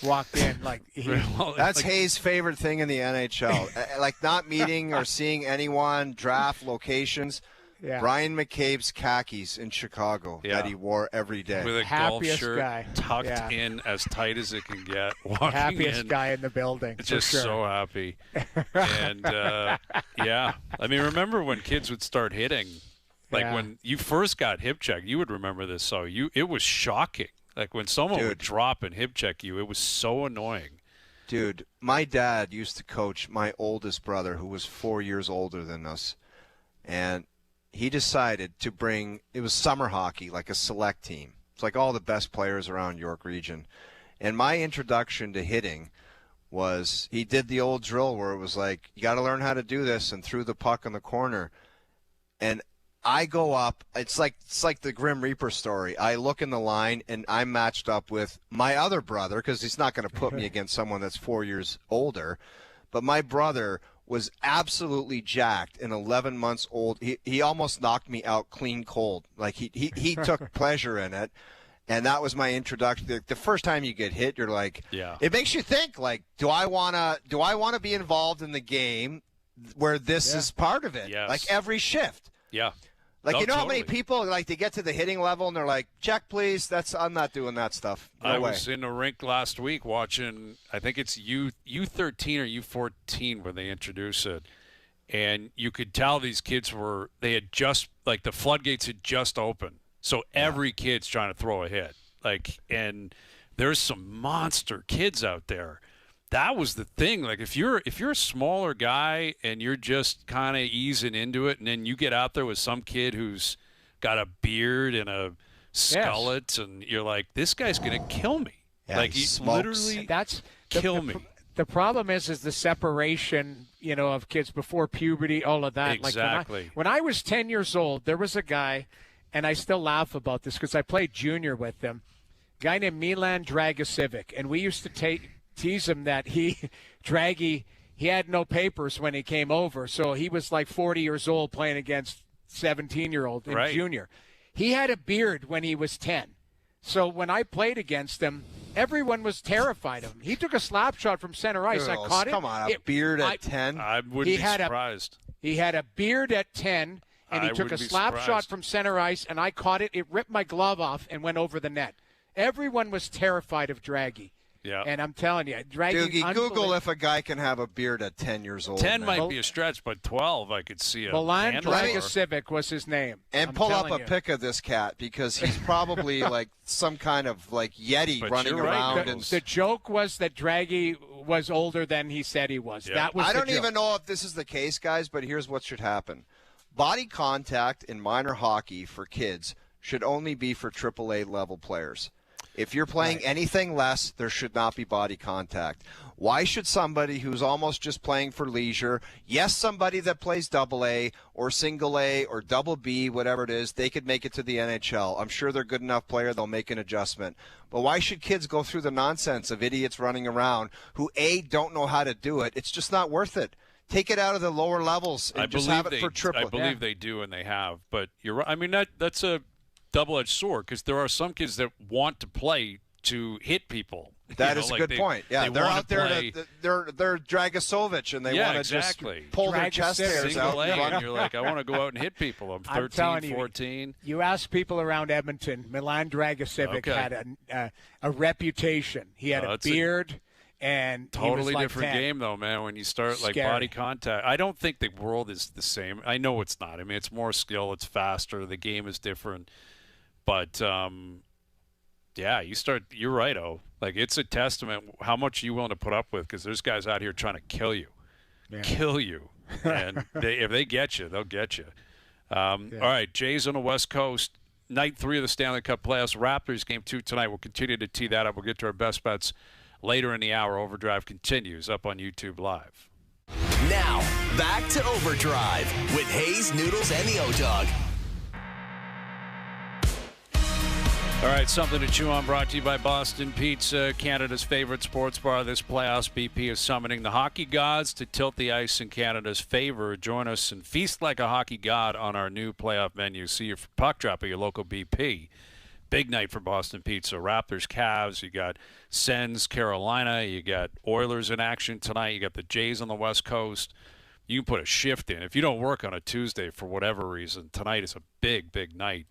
walked in like That's Hayes' favorite thing in the NHL. Like not meeting or seeing anyone, draft locations. Yeah. Brian McCabe's khakis in Chicago that he wore every day. With a golf Happiest shirt guy. tucked in as tight as it can get. Walking happiest in, guy in the building. just for sure. so happy. And, I mean, remember when kids would start hitting? Like when you first got hip check, you would remember this. So it was shocking. Like when someone would drop and hip check you, it was so annoying. Dude, my dad used to coach my oldest brother, who was 4 years older than us. And he decided to bring, it was summer hockey, like a select team. It's like all the best players around York region. And my introduction to hitting was he did the old drill where it was like, you got to learn how to do this, and threw the puck in the corner. And I go up, it's like the Grim Reaper story. I look in the line, and I'm matched up with my other brother, because he's not going to put me against someone that's 4 years older. But my brother was absolutely jacked and 11 months old. He almost knocked me out clean cold. Like he took pleasure in it. And that was my introduction. The first time you get hit, you're like, it makes you think, like, do I want to be involved in the game where this is part of it? Yes. Like every shift. Yeah. Like, you know totally. how many people, like, they get to the hitting level and they're like, check, please. I'm not doing that stuff. No way. I was in a rink last week watching, I think it's U13 or U14 when they introduce it. And you could tell these kids they had just, like, the floodgates had just opened. So every kid's trying to throw a hit. Like, and there's some monster kids out there. That was the thing. Like, if you're a smaller guy and you're just kind of easing into it, and then you get out there with some kid who's got a beard and a skullet, and you're like, this guy's gonna kill me. Yeah, like he literally kill me. The problem is the separation, of kids before puberty, all of that. Exactly. Like when I was 10 years old, there was a guy, and I still laugh about this because I played junior with him, a guy named Milan Dragicevic, and we used to tease him that he had no papers when he came over, so he was like 40 years old playing against 17-year-old in junior. He had a beard when he was 10. So when I played against him, Everyone was terrified of him. He took a slap shot from center ice. I caught it. Come on, a beard at 10? I wouldn't be surprised. He had a beard at 10, and he took a slap shot from center ice, and I caught it. It ripped my glove off and went over the net. Everyone was terrified of Draghi. Yeah. And I'm telling you, Draghi. Doogie, Google if a guy can have a beard at 10 years old. 10 might be a stretch, but 12 I could see a Milan handle Dragicevic was his name. And pull up a pic of this cat because he's probably like some kind of like Yeti running around. The joke was that Draghi was older than he said he was. Yeah. That was I the don't joke. even know if this is the case, guys, but here's what should happen. Body contact in minor hockey for kids should only be for AAA level players. If you're playing anything less, there should not be body contact. Why should somebody who's almost just playing for leisure, yes, somebody that plays AA or single A or double B, whatever it is, they could make it to the NHL. I'm sure they're a good enough player, they'll make an adjustment. But why should kids go through the nonsense of idiots running around who, A, don't know how to do it? It's just not worth it. Take it out of the lower levels and just have it for triple. I believe they do, and they have. But you're right. I mean, that's a double-edged sword because there are some kids that want to play to hit people. That is a good point. Yeah, they're out there. They're Dragicevic, and they want to just pull their chest hairs out. And you're like, I want to go out and hit people. I'm 13, 14. You ask people around Edmonton, Milan Dragicevic had a reputation. He had a beard. And totally like different 10. game, though, man, when you start like body contact. I don't think the world is the same. I know it's not. I mean, it's more skill. It's faster. The game is different. But, yeah, you're right, Like, it's a testament how much you're willing to put up with because there's guys out here trying to kill you. Yeah. Kill you. And if they get you, they'll get you. All right, Jays on the West Coast. Night 3 of the Stanley Cup playoffs. Raptors game 2 tonight. We'll continue to tee that up. We'll get to our best bets later in the hour. OverDrive continues up on YouTube Live. Now, back to OverDrive with Hayes, Noodles, and the O-Dog. All right, something to chew on brought to you by Boston Pizza, Canada's favorite sports bar. This playoffs, BP is summoning the hockey gods to tilt the ice in Canada's favor. Join us and feast like a hockey god on our new playoff menu. See your puck drop at your local BP. Big night for Boston Pizza. Raptors, Cavs. You got Sens, Carolina. You got Oilers in action tonight. You got the Jays on the West Coast. You can put a shift in. If you don't work on a Tuesday for whatever reason, tonight is a big, big night.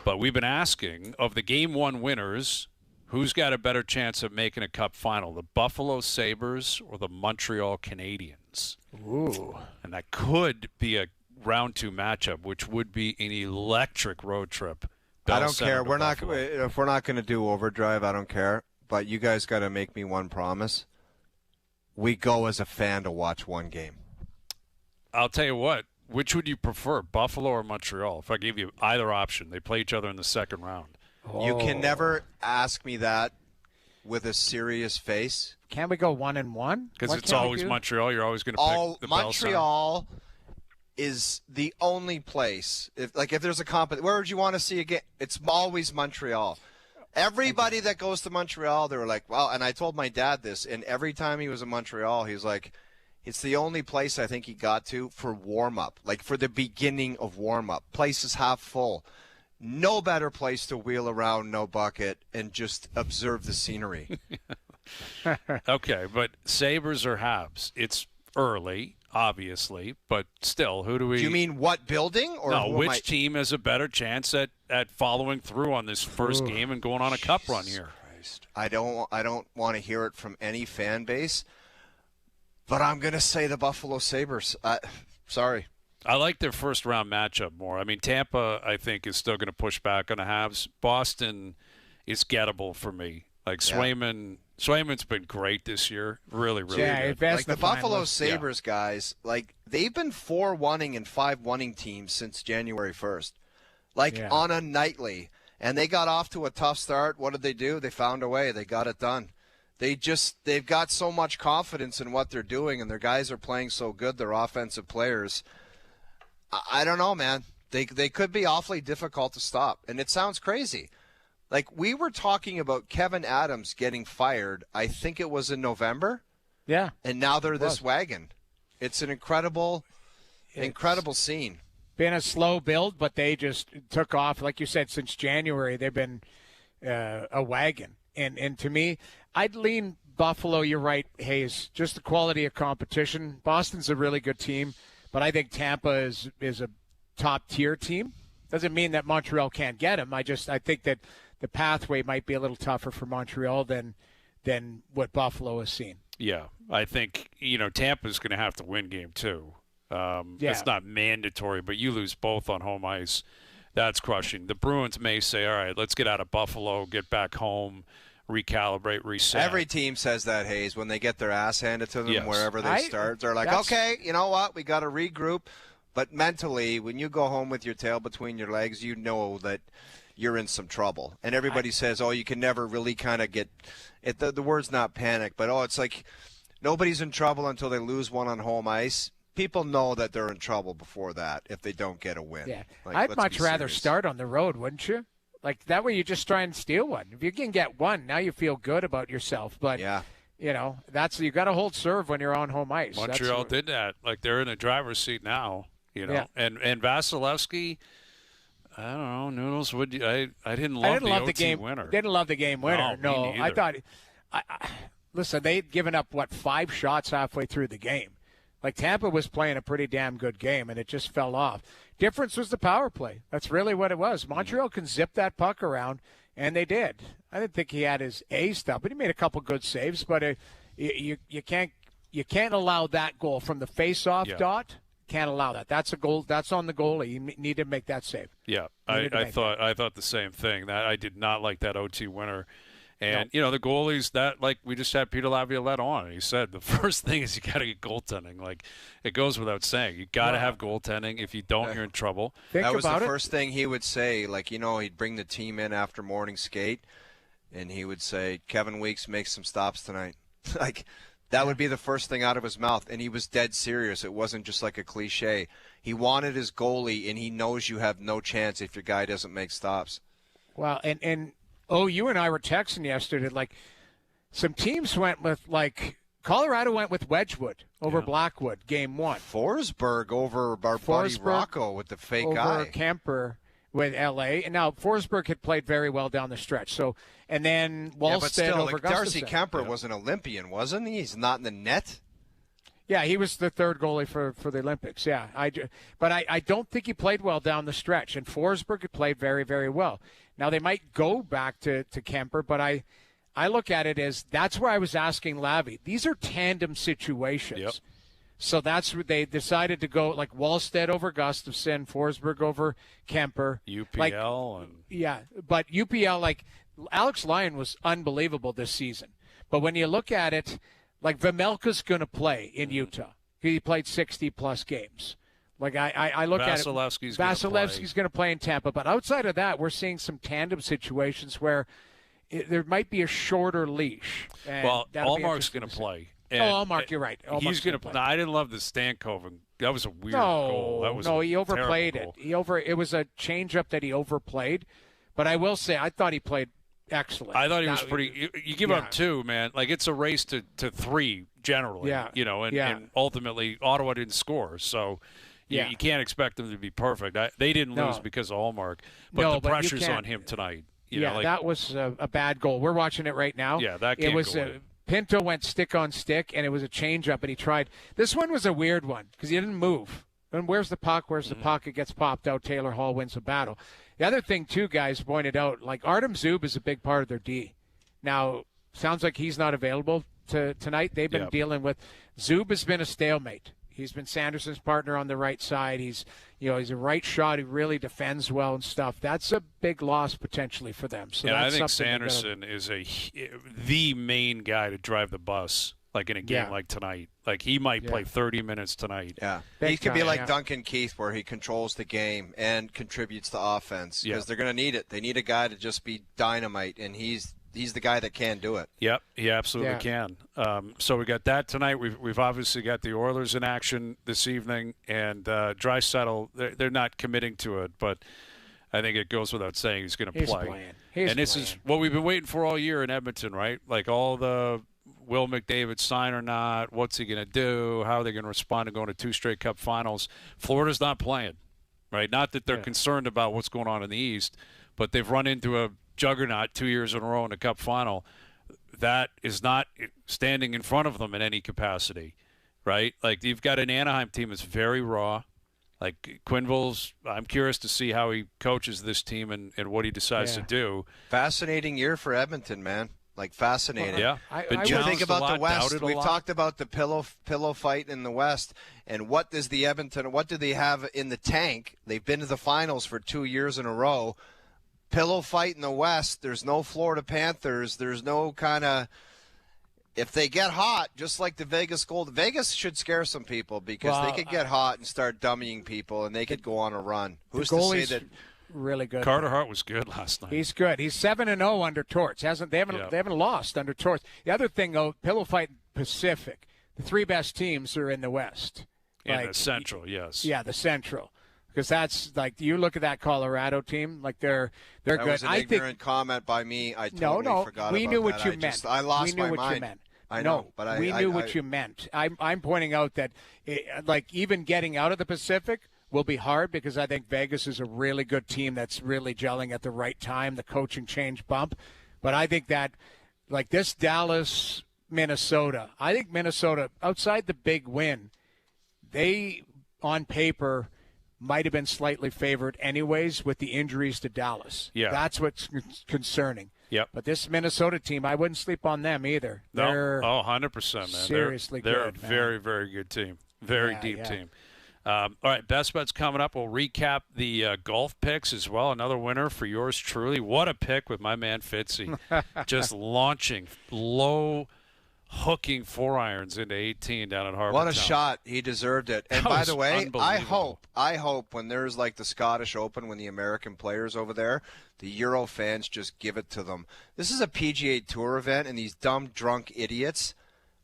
But we've been asking, of the Game 1 winners, who's got a better chance of making a Cup final, the Buffalo Sabres or the Montreal Canadiens? Ooh. And that could be a round 2 matchup, which would be an electric road trip. I don't care. If we're not going to do OverDrive, I don't care. But you guys got to make me one promise. We go as a fan to watch one game. I'll tell you what. Which would you prefer, Buffalo or Montreal? If I gave you either option, they play each other in the second round. You can never ask me that with a serious face. Can't we go 1-1? Because it's always Montreal. You're always going to pick the Montreal is the only place. If there's a competition, where would you want to see a game? It's always Montreal. Everybody that goes to Montreal, they were like, well, and I told my dad this, and every time he was in Montreal, he was like, it's the only place I think he got to for warm-up, like for the beginning of warm-up. Place is half full. No better place to wheel around, no bucket, and just observe the scenery. Okay, but Sabres or Habs? It's early, obviously, but still, who do we... Do you mean what building? Or no, which team has a better chance at following through on this first game and going on a Cup run here? Christ. I don't want to hear it from any fan base. But I'm going to say the Buffalo Sabres. Sorry. I like their first-round matchup more. I mean, Tampa, I think, is still going to push back on the Habs. Boston is gettable for me. Like, Swayman's been great this year. Really, really good. Like the Buffalo Sabres guys, like, they've been 4-1-ing and 5-1-ing teams since January 1st. On a nightly. And they got off to a tough start. What did they do? They found a way. They got it done. They've got so much confidence in what they're doing, and their guys are playing so good, their offensive players. I don't know, man. They could be awfully difficult to stop, and it sounds crazy. Like, we were talking about Kevin Adams getting fired, I think it was in November. Yeah. And now they're this wagon. It's an incredible scene. Been a slow build, but they just took off. Like you said, since January, they've been a wagon. And to me, I'd lean Buffalo. You're right, Hayes. Just the quality of competition. Boston's a really good team, but I think Tampa is a top-tier team. Doesn't mean that Montreal can't get him. I think that the pathway might be a little tougher for Montreal than what Buffalo has seen. Yeah, I think, Tampa's going to have to win game 2. It's not mandatory, but you lose both on home ice. That's crushing. The Bruins may say, all right, let's get out of Buffalo, get back home, recalibrate, reset. Every team says that, Hayes, when they get their ass handed to them wherever they start. They're like, okay, you know what? We got to regroup. But mentally, when you go home with your tail between your legs, you know that you're in some trouble. And everybody says, you can never really kind of get it. The word's not panic, but, it's like nobody's in trouble until they lose one on home ice. People know that they're in trouble before that if they don't get a win. Yeah. Like, I'd much rather start on the road, wouldn't you? Like, that way you just try and steal one. If you can get one, now you feel good about yourself. But, you got to hold serve when you're on home ice. Montreal did that. Like, they're in the driver's seat now, Yeah. And Vasilevsky, I don't know, Noodles, I didn't love the OT winner. Didn't love the game winner. No, I thought listen, they'd given up, 5 shots halfway through the game. Like, Tampa was playing a pretty damn good game, and it just fell off. Difference was the power play. That's really what it was. Montreal can zip that puck around, and they did. I didn't think he had his A stuff, but he made a couple good saves. But you can't allow that goal from the face-off dot. Can't allow that. That's a goal. That's on the goalie. You need to make that save. Yeah, I thought the same thing. That I did not like that OT winner. And, the goalies, that, like, we just had Peter Laviolette on, and he said the first thing is you got to get goaltending. Like, it goes without saying. You got to have goaltending. If you don't, you're in trouble. That was the first thing he would say. Like, he'd bring the team in after morning skate, and he would say, Kevin Weeks makes some stops tonight. Like, that would be the first thing out of his mouth, and he was dead serious. It wasn't just like a cliche. He wanted his goalie, and he knows you have no chance if your guy doesn't make stops. Well, and you and I were texting yesterday. Like, some teams went with, Colorado went with Wedgwood over Blackwood, game 1. Forsberg over our buddy Rocco with the fake eye. Over Kemper with L.A. And now Forsberg had played very well down the stretch. So, and then Wallstead over Gustafsson. Darcy Kemper was an Olympian, wasn't he? He's not in the net. Yeah, he was the third goalie for the Olympics. Yeah, but I don't think he played well down the stretch. And Forsberg had played very, very well. Now, they might go back to Kemper, but I look at it as that's where I was asking Lavi. These are tandem situations. Yep. So that's where they decided to go, like Wallstead over Gustafsson, Forsberg over Kemper. UPL. But UPL, like Alex Lyon was unbelievable this season. But when you look at it, like Vemelka's going to play in Utah. He played 60-plus games. Like I look at it, Vasilevsky's going to play in Tampa. But outside of that, we're seeing some tandem situations where there might be a shorter leash. Well, Allmark's going to play. Allmark, you're right. He's going to play. I didn't love the Stankoven. That was a weird goal. He overplayed it. It was a changeup that he overplayed. But I will say, I thought he played excellent. I thought he was pretty. You give up 2, man. Like, it's a race to 3 generally. Yeah. And ultimately Ottawa didn't score, so. You can't expect them to be perfect. They didn't lose because of Allmark, but the pressure's on him tonight. That was a bad goal. We're watching it right now. Yeah, that can't go in. Pinto went stick on stick, and it was a changeup, and he tried. This one was a weird one because he didn't move. And where's the puck? The puck? It gets popped out. Taylor Hall wins the battle. The other thing, too, guys pointed out, like Artem Zub is a big part of their D. Now, sounds like he's not available tonight. They've been dealing with – Zub has been a stalemate. He's been Sanderson's partner on the right side. He's a right shot. He really defends well and stuff. That's a big loss potentially for them. So I think Sanderson is the main guy to drive the bus, like in a game like tonight. Like, he might play 30 minutes tonight. Yeah, he could be like Duncan Keith, where he controls the game and contributes to offense because they're going to need it. They need a guy to just be dynamite, and he's the guy that can do it. Yep, he absolutely can. So we got that tonight. We've obviously got the Oilers in action this evening, and Draisaitl, they're not committing to it, but I think it goes without saying he's going to play. This is what we've been waiting for all year in Edmonton, right? Like, all the will McDavid sign or not? What's he going to do? How are they going to respond to going to 2 straight Cup finals? Florida's not playing, right? Not that they're concerned about what's going on in the East, but they've run into juggernaut 2 years in a row in the Cup final. That is not standing in front of them in any capacity, right? Like, you've got an Anaheim team that's very raw. Like, Quenneville's, I'm curious to see how he coaches this team and what he decides to do. Fascinating year for Edmonton, man. Like, fascinating. Yeah. You think about the West. We've talked about the pillow fight in the West, and what do they have in the tank? They've been to the finals for 2 years in a row. Pillow fight in the West. There's no Florida Panthers. There's no kind of – if they get hot, just like the Vegas Gold – Vegas should scare some people because they could get hot and start dummying people, and they could go on a run. Who's to say that – really good. Carter Hart was good last night. He's good. He's 7-0 under Torts. They haven't lost under Torts. The other thing, though, pillow fight Pacific. The 3 best teams are in the West. In the Central, yes. Yeah, the Central. Because that's like, you look at that Colorado team, like they're good. That was an ignorant comment by me. I totally forgot about that. We knew what you meant. I lost my mind. You meant. I know, but we knew what you meant. I'm pointing out that, even getting out of the Pacific will be hard because I think Vegas is a really good team that's really gelling at the right time, the coaching change bump. But I think that, like this Dallas, Minnesota, I think Minnesota, outside the big win, they, on paper, might have been slightly favored anyways with the injuries to Dallas. Yeah. That's what's concerning. Yep. But this Minnesota team, I wouldn't sleep on them either. No. They're 100%, man. Seriously they're good. They're a very, very good team. Very deep team. All right, best bets coming up. We'll recap the golf picks as well. Another winner for yours truly. What a pick with my man Fitzy. Just launching low hooking 4-irons into 18 down at Harbour What Town. a shot. He deserved it. And by the way, I hope when there's like the Scottish Open, when the American players over there, the Euro fans just give it to them. This is a PGA Tour event, and these dumb, drunk idiots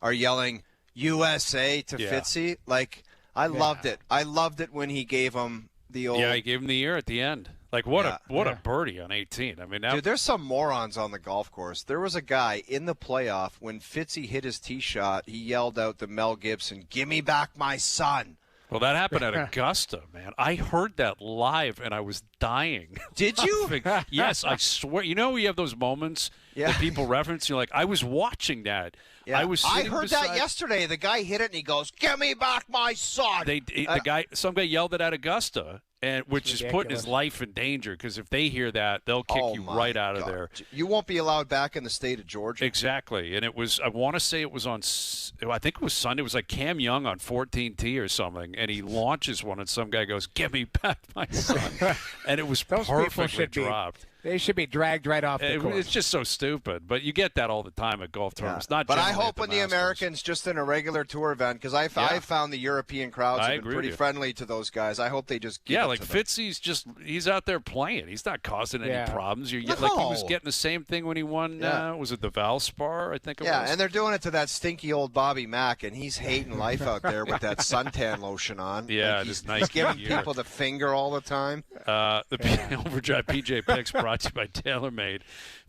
are yelling USA to Fitzy. Like, I loved it. I loved it when he gave him the old. Yeah, he gave him the ear at the end. Like, what a birdie on 18. I mean, dude, there's some morons on the golf course. There was a guy in the playoff when Fitzy hit his tee shot. He yelled out to Mel Gibson, "Give me back my son." Well, that happened at Augusta, man. I heard that live, and I was dying. Did you? Yes, I swear. You know, you have those moments that people reference. You're like, I was watching that. Yeah. I heard that yesterday. The guy hit it, and he goes, "Give me back my son." Some guy yelled it at Augusta, which is putting his life in danger, because if they hear that, they'll kick you right out of there. You won't be allowed back in the state of Georgia. Exactly. And it was, I want to say it was on, I think it was Sunday. It was like Cam Young on 14T or something, and he launches one, and some guy goes, "Give me back my son." And it was perfectly dropped. They should be dragged right off the course. It's just so stupid. But you get that all the time at golf tournaments. But I hope when the Americans, just in a regular tour event, because I found the European crowds have been pretty friendly to those guys. I hope they just give it to them. Fitzy's he's out there playing. He's not causing any problems. Like, he was getting the same thing when he won, was it the Valspar, I think it was? Yeah, and they're doing it to that stinky old Bobby Mack, and he's hating life out there with that suntan lotion on. Yeah, like he's giving people the finger all the time. The OverDrive PJ Picks brought to you by TaylorMade.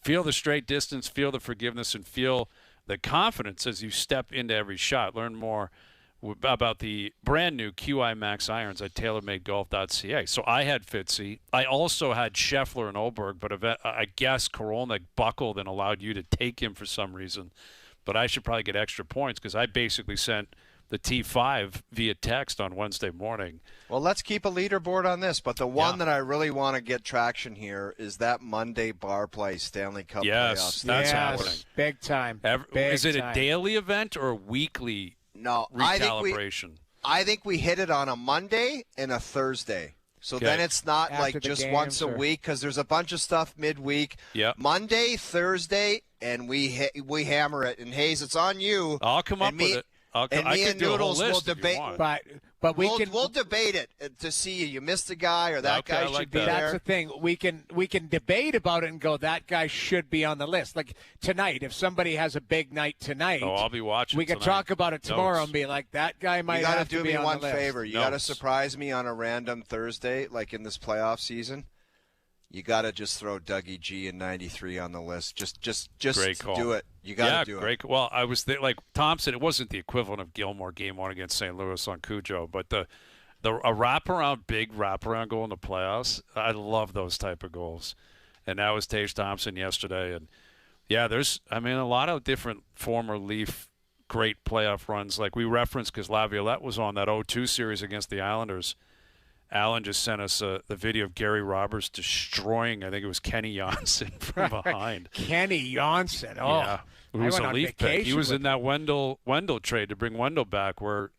Feel the straight distance, feel the forgiveness, and feel the confidence as you step into every shot. Learn more about the brand new QI Max irons at TaylorMadeGolf.ca. So I had Fitzy. I also had Scheffler and Oberg, but I guess Korolnik buckled and allowed you to take him for some reason. But I should probably get extra points because I basically sent the T5 via text on Wednesday morning. Well, let's keep a leaderboard on this, but the one that I really want to get traction here is that Monday bar play Stanley Cup playoffs. That's happening. Big time. Is it a daily event or a weekly recalibration? I think we hit it on a Monday and a Thursday. So then it's not like just once a week because there's a bunch of stuff midweek. Yeah. Monday, Thursday, and we hammer it. And, Hayes, it's on you. I'll come up with it. And me and Noodles will debate. But we'll debate it to see you missed a guy or that guy should be there. That's the thing. We can debate about it and go, that guy should be on the list. Like tonight, if somebody has a big night tonight, I'll be watching. We can talk about it tomorrow and be like, that guy might have to be on the list. You got to do me one favor. You got to surprise me on a random Thursday, like in this playoff season. You got to just throw Dougie G and 93 on the list. Just great call. Do it. You got to do great. it. Well, I was there, like Thompson. It wasn't the equivalent of Gilmore game one against St. Louis on Cujo, but a big wraparound goal in the playoffs. I love those type of goals. and that was Tage Thompson yesterday. And, yeah, there's, a lot of different former Leaf great playoff runs. Like we referenced because Laviolette was on that 0-2 series against the Islanders. Alan just sent us the video of Gary Roberts destroying, I think it was Kenny Janssen from behind. Kenny Janssen. Oh, yeah. It was a Leaf pick. He was in that Wendell trade to bring Wendell back where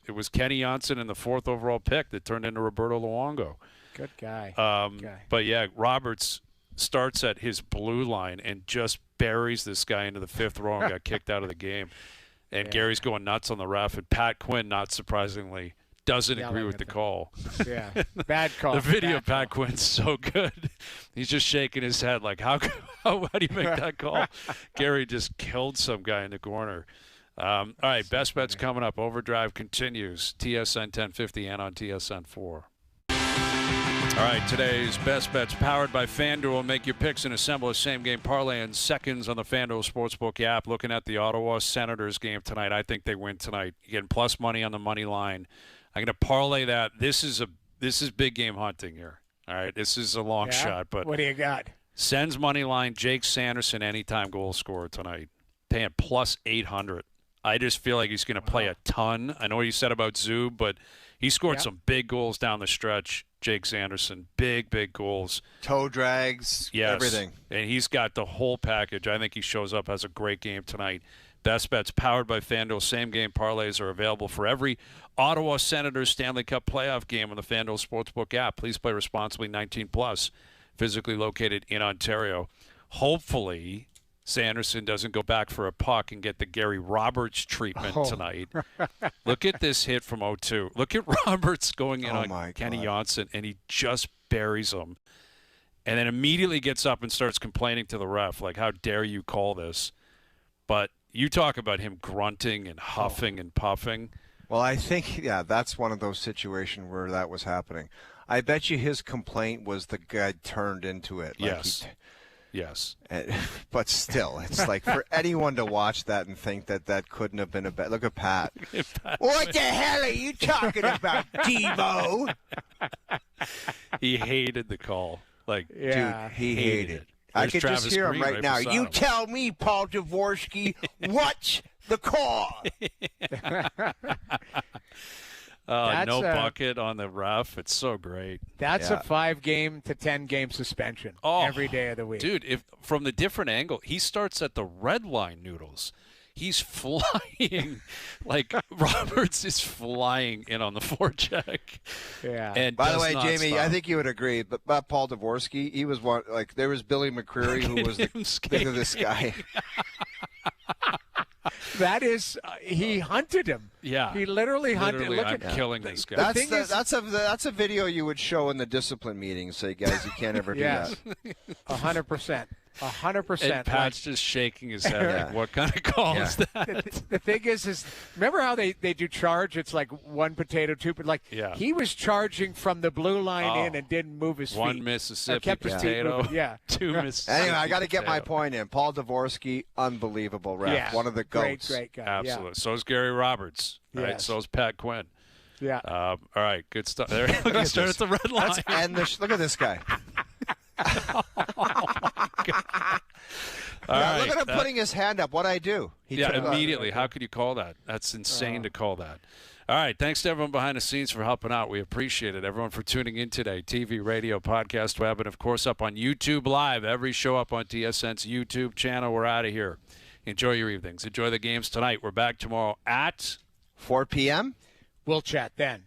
it was Kenny Janssen in the 4th overall pick that turned into Roberto Luongo. Good guy. But, yeah, Roberts starts at his blue line and just buries this guy into the 5th row and got kicked out of the game. And Gary's going nuts on the ref. And Pat Quinn, not surprisingly, doesn't agree with the call. Yeah, bad call. The video of Pat Quinn's so good. He's just shaking his head like, how do you make that call? Gary just killed some guy in the corner. All right, best bets coming up. Overdrive continues. TSN 1050 and on TSN 4. All right, today's best bets powered by FanDuel. Make your picks and assemble a same-game parlay in seconds on the FanDuel Sportsbook app. Looking at the Ottawa Senators game tonight, I think they win tonight. You're getting plus money on the money line. I'm going to parlay that. This is big game hunting here. All right, this is a long shot. But what do you got? Sens money line, Jake Sanderson, anytime goal scorer tonight. Paying plus 800. I just feel like he's going to play a ton. I know what you said about Zub, but he scored some big goals down the stretch. Jake Sanderson, big goals. Toe drags, everything. And he's got the whole package. I think he shows up, has a great game tonight. Best bets powered by FanDuel. Same-game parlays are available for every Ottawa Senators Stanley Cup playoff game on the FanDuel Sportsbook app. Please play responsibly, 18+, physically located in Ontario. Hopefully, Sanderson doesn't go back for a puck and get the Gary Roberts treatment tonight. Look at this hit from 0-2. Look at Roberts going in on Kenny Janssen, and he just buries him. And then immediately gets up and starts complaining to the ref, like, how dare you call this? But you talk about him grunting and huffing and puffing. Well, I think, that's one of those situations where that was happening. I bet you his complaint was the guy turned into it. Like Yes. But still, it's like for anyone to watch that and think that couldn't have been a bet. Look at Pat. What the hell are you talking about, Devo? He hated the call. Like, dude, he hated it. I could just hear him right now. You tell me, Paul Dvorsky, what's the call? No bucket on the ref. It's so great. That's a 5-game to 10-game suspension every day of the week. Dude, if from the different angle, he starts at the red line, Noodles. He's flying. Like, Roberts is flying in on the forecheck. Yeah. And by the way, Jamie, I think you would agree, but about Paul Dvorsky, he was one, like, there was Billy McCreary who was the thing of this guy. That is, he hunted him. Yeah, he literally hunted. Look I'm killing this guy. That's a video you would show in the discipline meeting. Say, guys, you can't ever do that. 100%. 100%. And Pat's just shaking his head. Like, what kind of call is that? The thing is remember how they do charge? It's like one potato, two. But like he was charging from the blue line in and didn't move his feet. One Mississippi potato. Two Mississippi. Anyway, I got to get my point in. Paul Dvorsky, unbelievable ref. One of the goats. Great guy. Absolutely. So is Gary Roberts. Right. So is Pat Quinn. Yeah. All right. Good stuff. There. Look at the red line. Look at this guy. Right, look at him putting his hand up. What'd I do? Immediately. How could you call that? That's insane to call that. All right. Thanks to everyone behind the scenes for helping out. We appreciate it. Everyone for tuning in today. TV, radio, podcast, web, and, of course, up on YouTube Live. Every show up on TSN's YouTube channel. We're out of here. Enjoy your evenings. Enjoy the games tonight. We're back tomorrow at 4 p.m. We'll chat then.